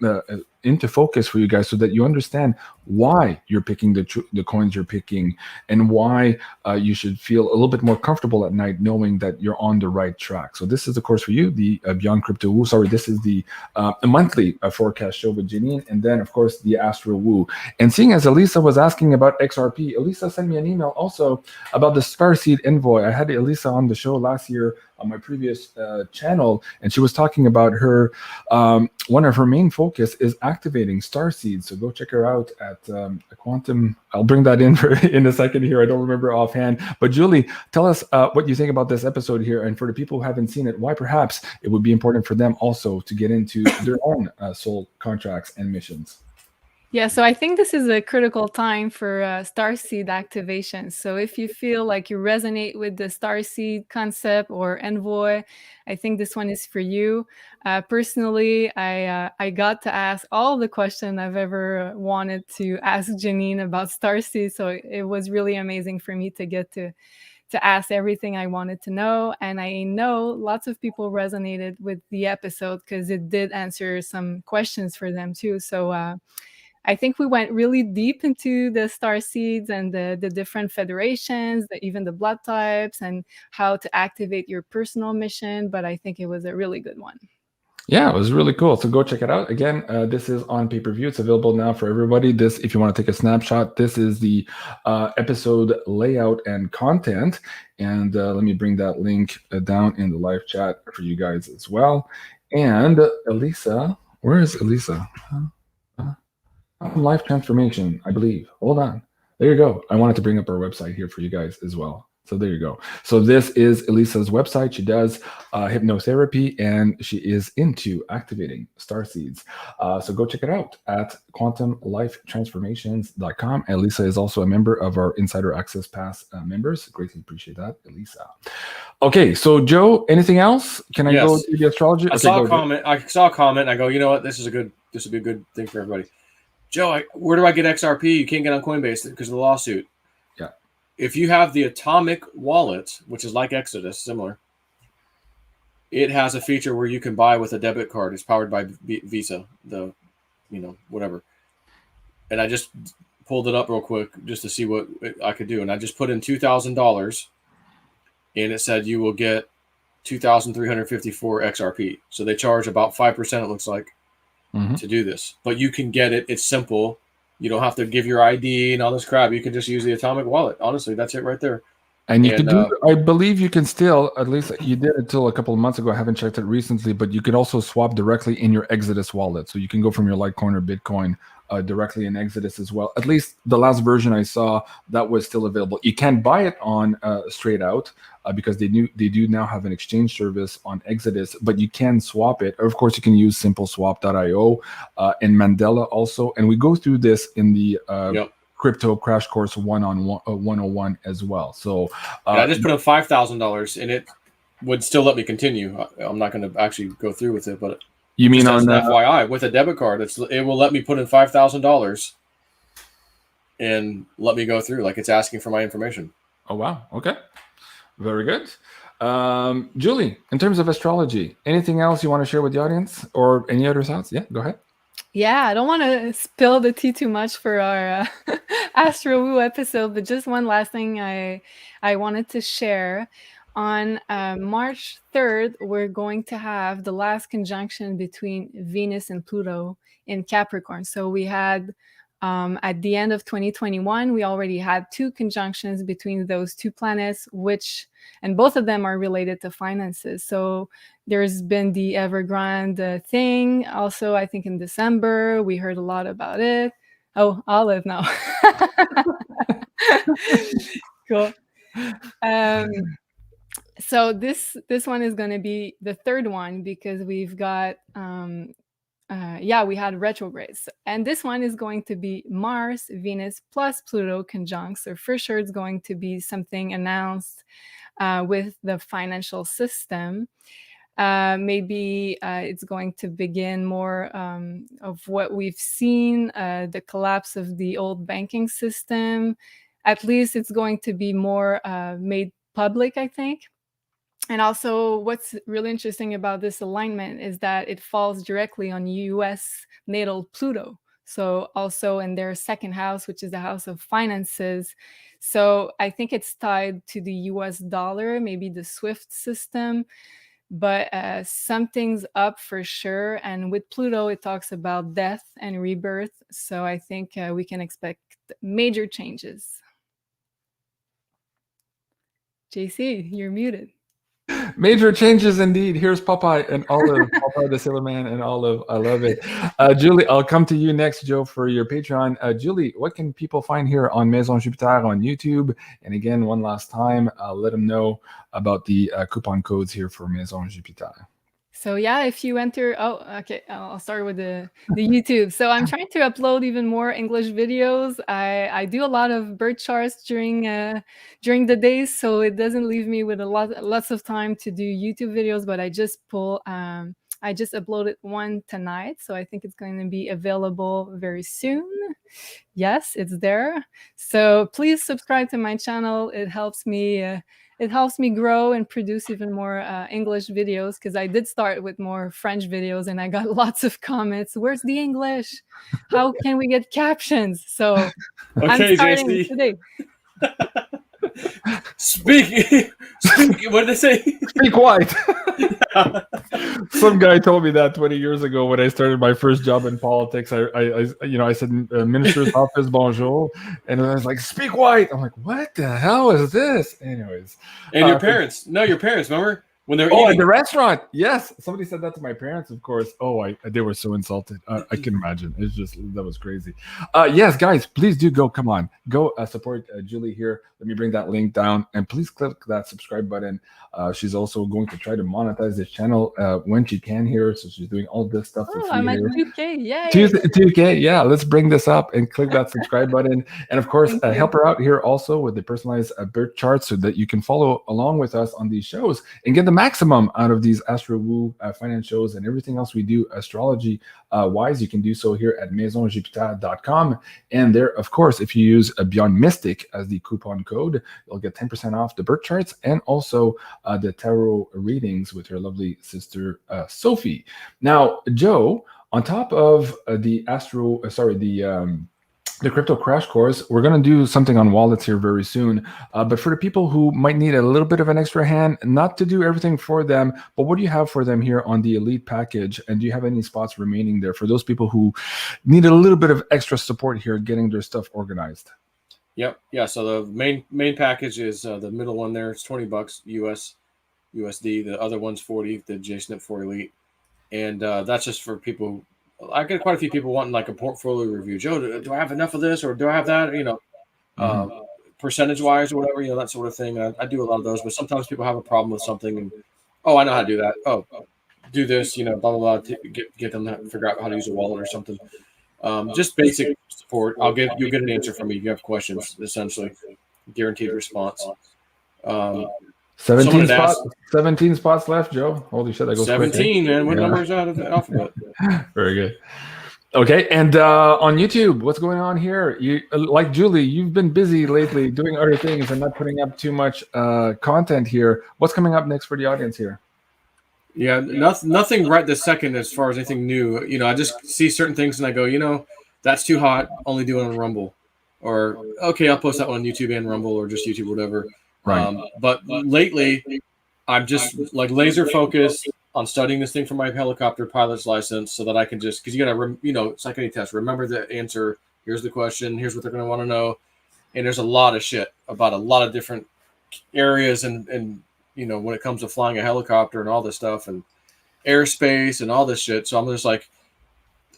focus for you guys so that you understand why you're picking the coins you're picking and why you should feel a little bit more comfortable at night knowing that you're on the right track. So this is, of course, for you, the Beyond Crypto Woo. Sorry, this is the monthly forecast show with Janine, and then, of course, the Astro Woo. And seeing as Elisa was asking about XRP, Elisa sent me an email also about the Starseed Envoy. I had Elisa on the show last year on my previous channel, and she was talking about her one of her main focus is activating starseeds. So go check her out at Quantum. I'll bring that in in a second here. I don't remember offhand, but Julie, tell us what you think about this episode here, and for the people who haven't seen it, why perhaps it would be important for them also to get into their own soul contracts and missions. Yeah, so I think this is a critical time for starseed activation. So if you feel like you resonate with the starseed concept or envoy, I think this one is for you. Personally, I got to ask all the questions I've ever wanted to ask Janine about starseed. So it was really amazing for me to get to ask everything I wanted to know. And I know lots of people resonated with the episode because it did answer some questions for them too. So I think we went really deep into the star seeds and the different federations, even the blood types, and how to activate your personal mission. But I think it was a really good one. Yeah, it was really cool. So go check it out. Again, this is on pay-per-view. It's available now for everybody. This, if you want to take a snapshot, this is the episode layout and content. And let me bring that link down in the live chat for you guys as well. And Elisa, where is Elisa? Life transformation, I believe. Hold on. There you go. I wanted to bring up our website here for you guys as well. So there you go. So this is Elisa's website. She does hypnotherapy, and she is into activating star seeds. So go check it out at quantumlifetransformations.com. Elisa is also a member of our Insider Access Pass members. Greatly appreciate that, Elisa. Okay, so Joe, anything else? Can I go to the astrology? I saw a comment. I saw a comment. I go, you know what? This would be a good thing for everybody. Joe, where do I get XRP? You can't get on Coinbase because of the lawsuit. Yeah. If you have the Atomic wallet, which is like Exodus, similar, it has a feature where you can buy with a debit card. It's powered by Visa, whatever. And I just pulled it up real quick just to see what I could do. And I just put in $2,000, and it said you will get 2,354 XRP. So they charge about 5%, it looks like, to do this. But you can get it. It's simple. You don't have to give your ID and all this crap. You can just use the Atomic wallet. Honestly, that's it right there. And you can do, I believe you can still, at least you did until a couple of months ago. I haven't checked it recently, but you can also swap directly in your Exodus wallet. So you can go from your Litecoin or Bitcoin directly in Exodus as well. At least the last version I saw, that was still available. You can't buy it on straight out because they do now have an exchange service on Exodus, but you can swap it. Of course, you can use simpleswap.io and Mandela also. And we go through this in the Crypto Crash Course 101 as well. So I just put in $5,000 and it would still let me continue. I'm not going to actually go through with it, but you mean on FYI with a debit card, it will let me put in $5,000 and let me go through. Like it's asking for my information. Oh wow! Okay, very good. Julie, in terms of astrology, anything else you want to share with the audience, or any other thoughts? Yeah, go ahead. Yeah, I don't want to spill the tea too much for our Astro Woo episode, but just one last thing I wanted to share. On March 3rd, we're going to have the last conjunction between Venus and Pluto in Capricorn. So we had, at the end of 2021, we already had 2 conjunctions between those 2 planets, and both of them are related to finances. So there's been the Evergrande thing. Also, I think in December, we heard a lot about it. Oh, Olive now. Cool. So this one is going to be the 3rd one because we've got, we had retrogrades. And this one is going to be Mars, Venus plus Pluto conjunct. So for sure it's going to be something announced with the financial system. Maybe it's going to begin more of what we've seen, the collapse of the old banking system. At least it's going to be more made public, I think. And also what's really interesting about this alignment is that it falls directly on US natal Pluto. So also in their 2nd house, which is the house of finances. So I think it's tied to the US dollar, maybe the SWIFT system. But something's up for sure. And with Pluto, it talks about death and rebirth. So I think we can expect major changes. JC, you're muted. Major changes indeed. Here's Popeye and Olive, Popeye the Sailor Man and Olive. I love it. Julie, I'll come to you next, Joe, for your Patreon. Julie, what can people find here on Maison Jupiter on YouTube? And again, one last time, let them know about the coupon codes here for Maison Jupiter. So yeah, if you enter, I'll start with the YouTube. So I'm trying to upload even more English videos. I do a lot of birth charts during the days, so it doesn't leave me with lots of time to do YouTube videos. But I just uploaded one tonight, so I think it's going to be available very soon. Yes, it's there. So please subscribe to my channel. It helps me. It helps me grow and produce even more English videos, because I did start with more French videos and I got lots of comments. Where's the English? How can we get captions? So okay, I'm starting JC. today. Speak. What did they say? Speak white. Some guy told me that 20 years ago when I started my first job in politics. I said, minister's office, bonjour. And I was like, speak white. I'm like, what the hell is this? Anyways. And your parents. No, your parents, remember? When they're Oh, eating. at the restaurant. Yes. Somebody said that to my parents, of course. Oh, they were so insulted. I can imagine. That was crazy. Yes, guys, please do go. Come on. Go support Julie here. Let me bring that link down. And please click that subscribe button. She's also going to try to monetize this channel when she can here. So she's doing all this stuff for free. I'm at here. 2K. Yay. 2K. Yeah, let's bring this up and click that subscribe button. And of course, help her out here also with the personalized birth chart so that you can follow along with us on these shows and get the maximum out of these Astro Woo finance shows and everything else we do astrology wise. You can do so here at maisonjupiter.com. And there, of course, if you use BeyondMystic as the coupon code, you'll get 10% off the birth charts and also the tarot readings with your lovely sister Sophie. Now, Joe, on top of the crypto crash course, we're going to do something on wallets here very soon. But for the people who might need a little bit of an extra hand, not to do everything for them, but what do you have for them here on the elite package? And do you have any spots remaining there for those people who need a little bit of extra support here getting their stuff organized? Yep. Yeah. So the main package is the middle one there. It's $20 USD. The other one's 40, the JSNIP4 Elite. And that's just for people who, I get quite a few people wanting like a portfolio review. Joe, do I have enough of this or do I have that? Percentage wise or whatever, that sort of thing. I do a lot of those, but sometimes people have a problem with something and, I know how to do that. Oh, do this, blah, blah, blah, to get them to figure out how to use a wallet or something. Just basic support. You'll get an answer from me if you have questions, essentially. Guaranteed response. 17 spots left, Joe. Holy shit, that goes 17, quick, man. What number is out of the alphabet? Very good. Okay, and on YouTube, what's going on here? You, like Julie, you've been busy lately doing other things and not putting up too much content here. What's coming up next for the audience here? Yeah, nothing right this second as far as anything new. I just see certain things and I go, that's too hot. Only do it on Rumble, or okay, I'll post that one on YouTube and Rumble, or just YouTube, whatever. Right. But lately, I'm just like laser focused on studying this thing for my helicopter pilot's license, so that I can just, because you gotta, it's like any test. Remember the answer. Here's the question. Here's what they're gonna want to know. And there's a lot of shit about a lot of different areas, and when it comes to flying a helicopter and all this stuff and airspace and all this shit. So I'm just like,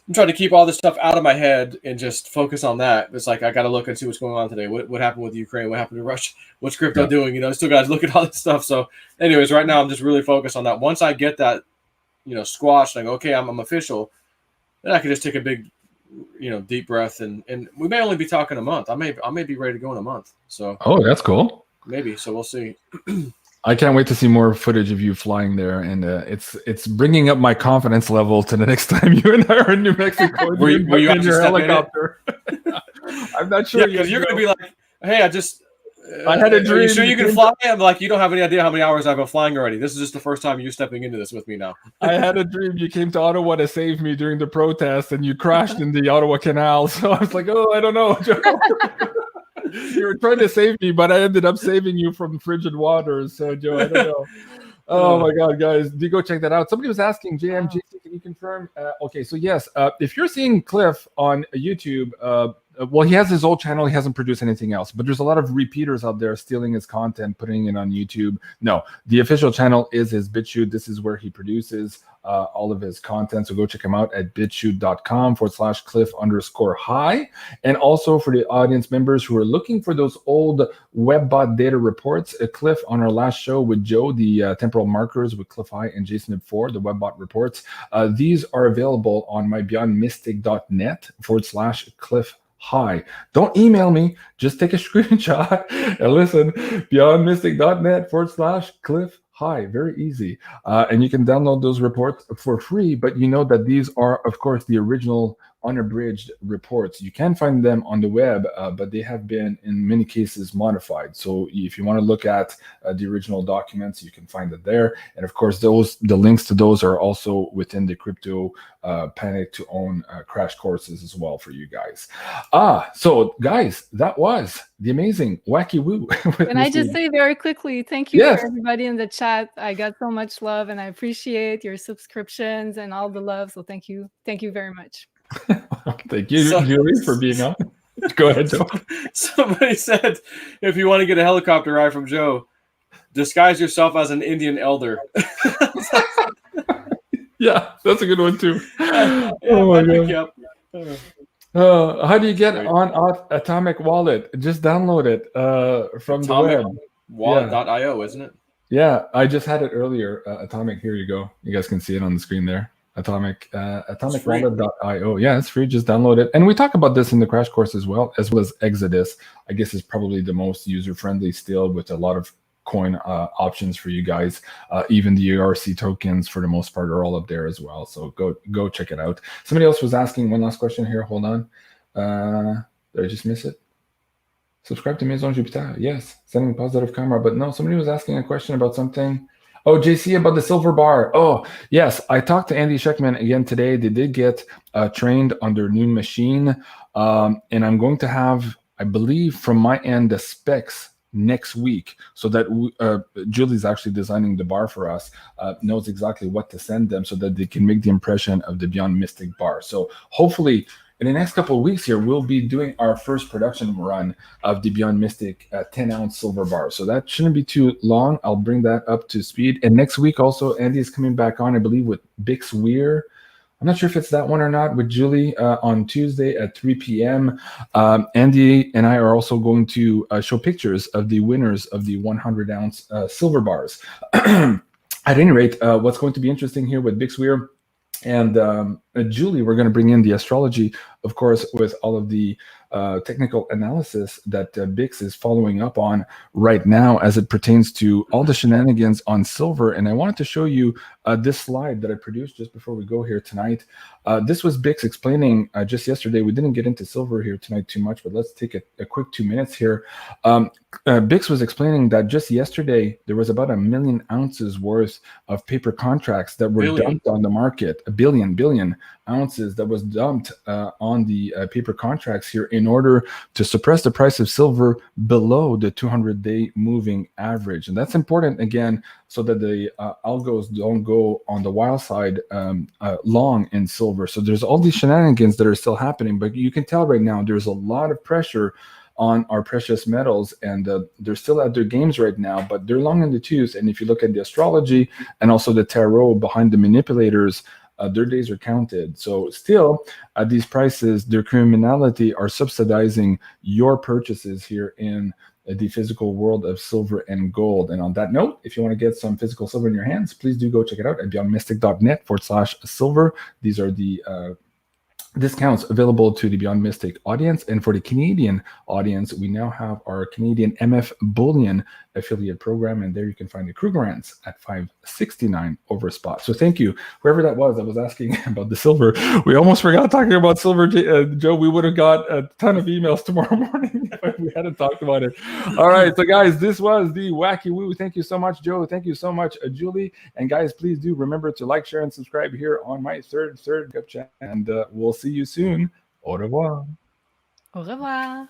I'm trying to keep all this stuff out of my head and just focus on that. It's like I got to look and see what's going on today. What happened with Ukraine? What happened to Russia? What's crypto doing? Still got to look at all this stuff. So, anyways, right now I'm just really focused on that. Once I get that, squashed, and I go, okay, I'm official. Then I can just take a big, deep breath, and we may only be talking a month. I may be ready to go in a month. So, oh, that's cool. Maybe. So we'll see. I can't wait to see more footage of you flying there, and it's bringing up my confidence level to the next time you and I are in New Mexico. were you in your helicopter? I'm not sure. Yeah, because you're going to be like, hey, I had a dream. Are you sure you can fly? I'm like, you don't have any idea how many hours I've been flying already. This is just the first time you're stepping into this with me now. I had a dream. You came to Ottawa to save me during the protest, and you crashed in the Ottawa Canal. So I was like, oh, I don't know, Joe. You were trying to save me, but I ended up saving you from frigid waters. So, Joe, I don't know. Oh my God, guys, do go check that out. Somebody was asking, JMG, can you confirm? Okay, so yes, if you're seeing Cliff on YouTube, well, he has his old channel. He hasn't produced anything else, but there's a lot of repeaters out there stealing his content, putting it on YouTube. No, the official channel is his BitChute. This is where he produces all of his content. So go check him out at bitchute.com/Cliff_high. And also for the audience members who are looking for those old WebBot data reports, Cliff on our last show with Joe, the temporal markers with Cliff High and JSNIP4, the WebBot reports. These are available on my beyondmystic.net/Cliff High. Don't email me. Just take a screenshot and listen. Beyondmystic.net/Cliff High. Very easy. And you can download those reports for free, but you know that these are, of course, the original unabridged reports. You can find them on the web, but they have been in many cases modified. So if you want to look at the original documents, you can find it there. And of course, the links to those are also within the Crypto Panic to Own crash courses as well for you guys. So guys, that was the amazing Wacky Woo. Can I just say very quickly, thank you for everybody in the chat. I got so much love, and I appreciate your subscriptions and all the love. So thank you very much. Thank you, Julie, for being on. Go ahead, Joe. Somebody said, if you want to get a helicopter ride from Joe, disguise yourself as an Indian elder. Yeah, that's a good one too. Oh my God. How do you get on Atomic Wallet? Just download it from the web. Wallet.io, isn't it? Yeah, I just had it earlier. Atomic, here you go. You guys can see it on the screen there. Atomicwallet.io. Yeah, it's free. Just download it. And we talk about this in the crash course as well as Exodus. I guess is probably the most user-friendly still, with a lot of coin options for you guys. Even the ERC tokens for the most part are all up there as well. So go check it out. Somebody else was asking one last question here. Hold on. Did I just miss it? Subscribe to Maison Jupiter. Yes. Sending positive karma. But no, somebody was asking a question about something. Oh, JC, about the silver bar. Oh, yes. I talked to Andy Sheckman again today. They did get trained on their new machine. And I'm going to have, I believe, from my end, the specs next week, so that Julie's actually designing the bar for us, knows exactly what to send them so that they can make the impression of the BeyondMystic bar. So hopefully in the next couple of weeks here, we'll be doing our first production run of the BeyondMystic 10-ounce silver bar. So that shouldn't be too long. I'll bring that up to speed. And next week also, Andy is coming back on, I believe, with Bix Weir. I'm not sure if it's that one or not, with Julie on Tuesday at 3 p.m. Andy and I are also going to show pictures of the winners of the 100-ounce silver bars. At any rate, what's going to be interesting here with Bix Weir and Julie, we're going to bring in the astrology, of course, with all of the technical analysis that Bix is following up on right now as it pertains to all the shenanigans on silver. And I wanted to show you this slide that I produced just before we go here tonight. This was Bix explaining just yesterday. We didn't get into silver here tonight too much, but let's take a quick 2 minutes here. Bix was explaining that just yesterday, there was about 1 million ounces worth of paper contracts that were dumped on the market, a billion ounces that was dumped on the paper contracts here in order to suppress the price of silver below the 200-day moving average. And that's important, again, so that the algos don't go on the wild side long in silver. So there's all these shenanigans that are still happening, but you can tell right now there's a lot of pressure on our precious metals, and they're still at their games right now, but they're long in the tooth. And if you look at the astrology and also the tarot behind the manipulators, their days are counted. So still, at these prices, their criminality are subsidizing your purchases here in the physical world of silver and gold. And on that note, if you want to get some physical silver in your hands, please do go check it out at beyondmystic.net/silver. These are the discounts available to the Beyond Mystic audience. And for the Canadian audience, we now have our Canadian MF Bullion affiliate program, and there you can find the Krugerrands at $5.69 over spot. So thank you, whoever that was asking about the silver. We almost forgot talking about silver, Joe. We would have got a ton of emails tomorrow morning if we hadn't talked about it. All right, so guys, this was the Wacky Woo. Thank you so much, Joe. Thank you so much, Julie. And guys, please do remember to like, share, and subscribe here on my third channel. And we'll see you soon. Au revoir. Au revoir.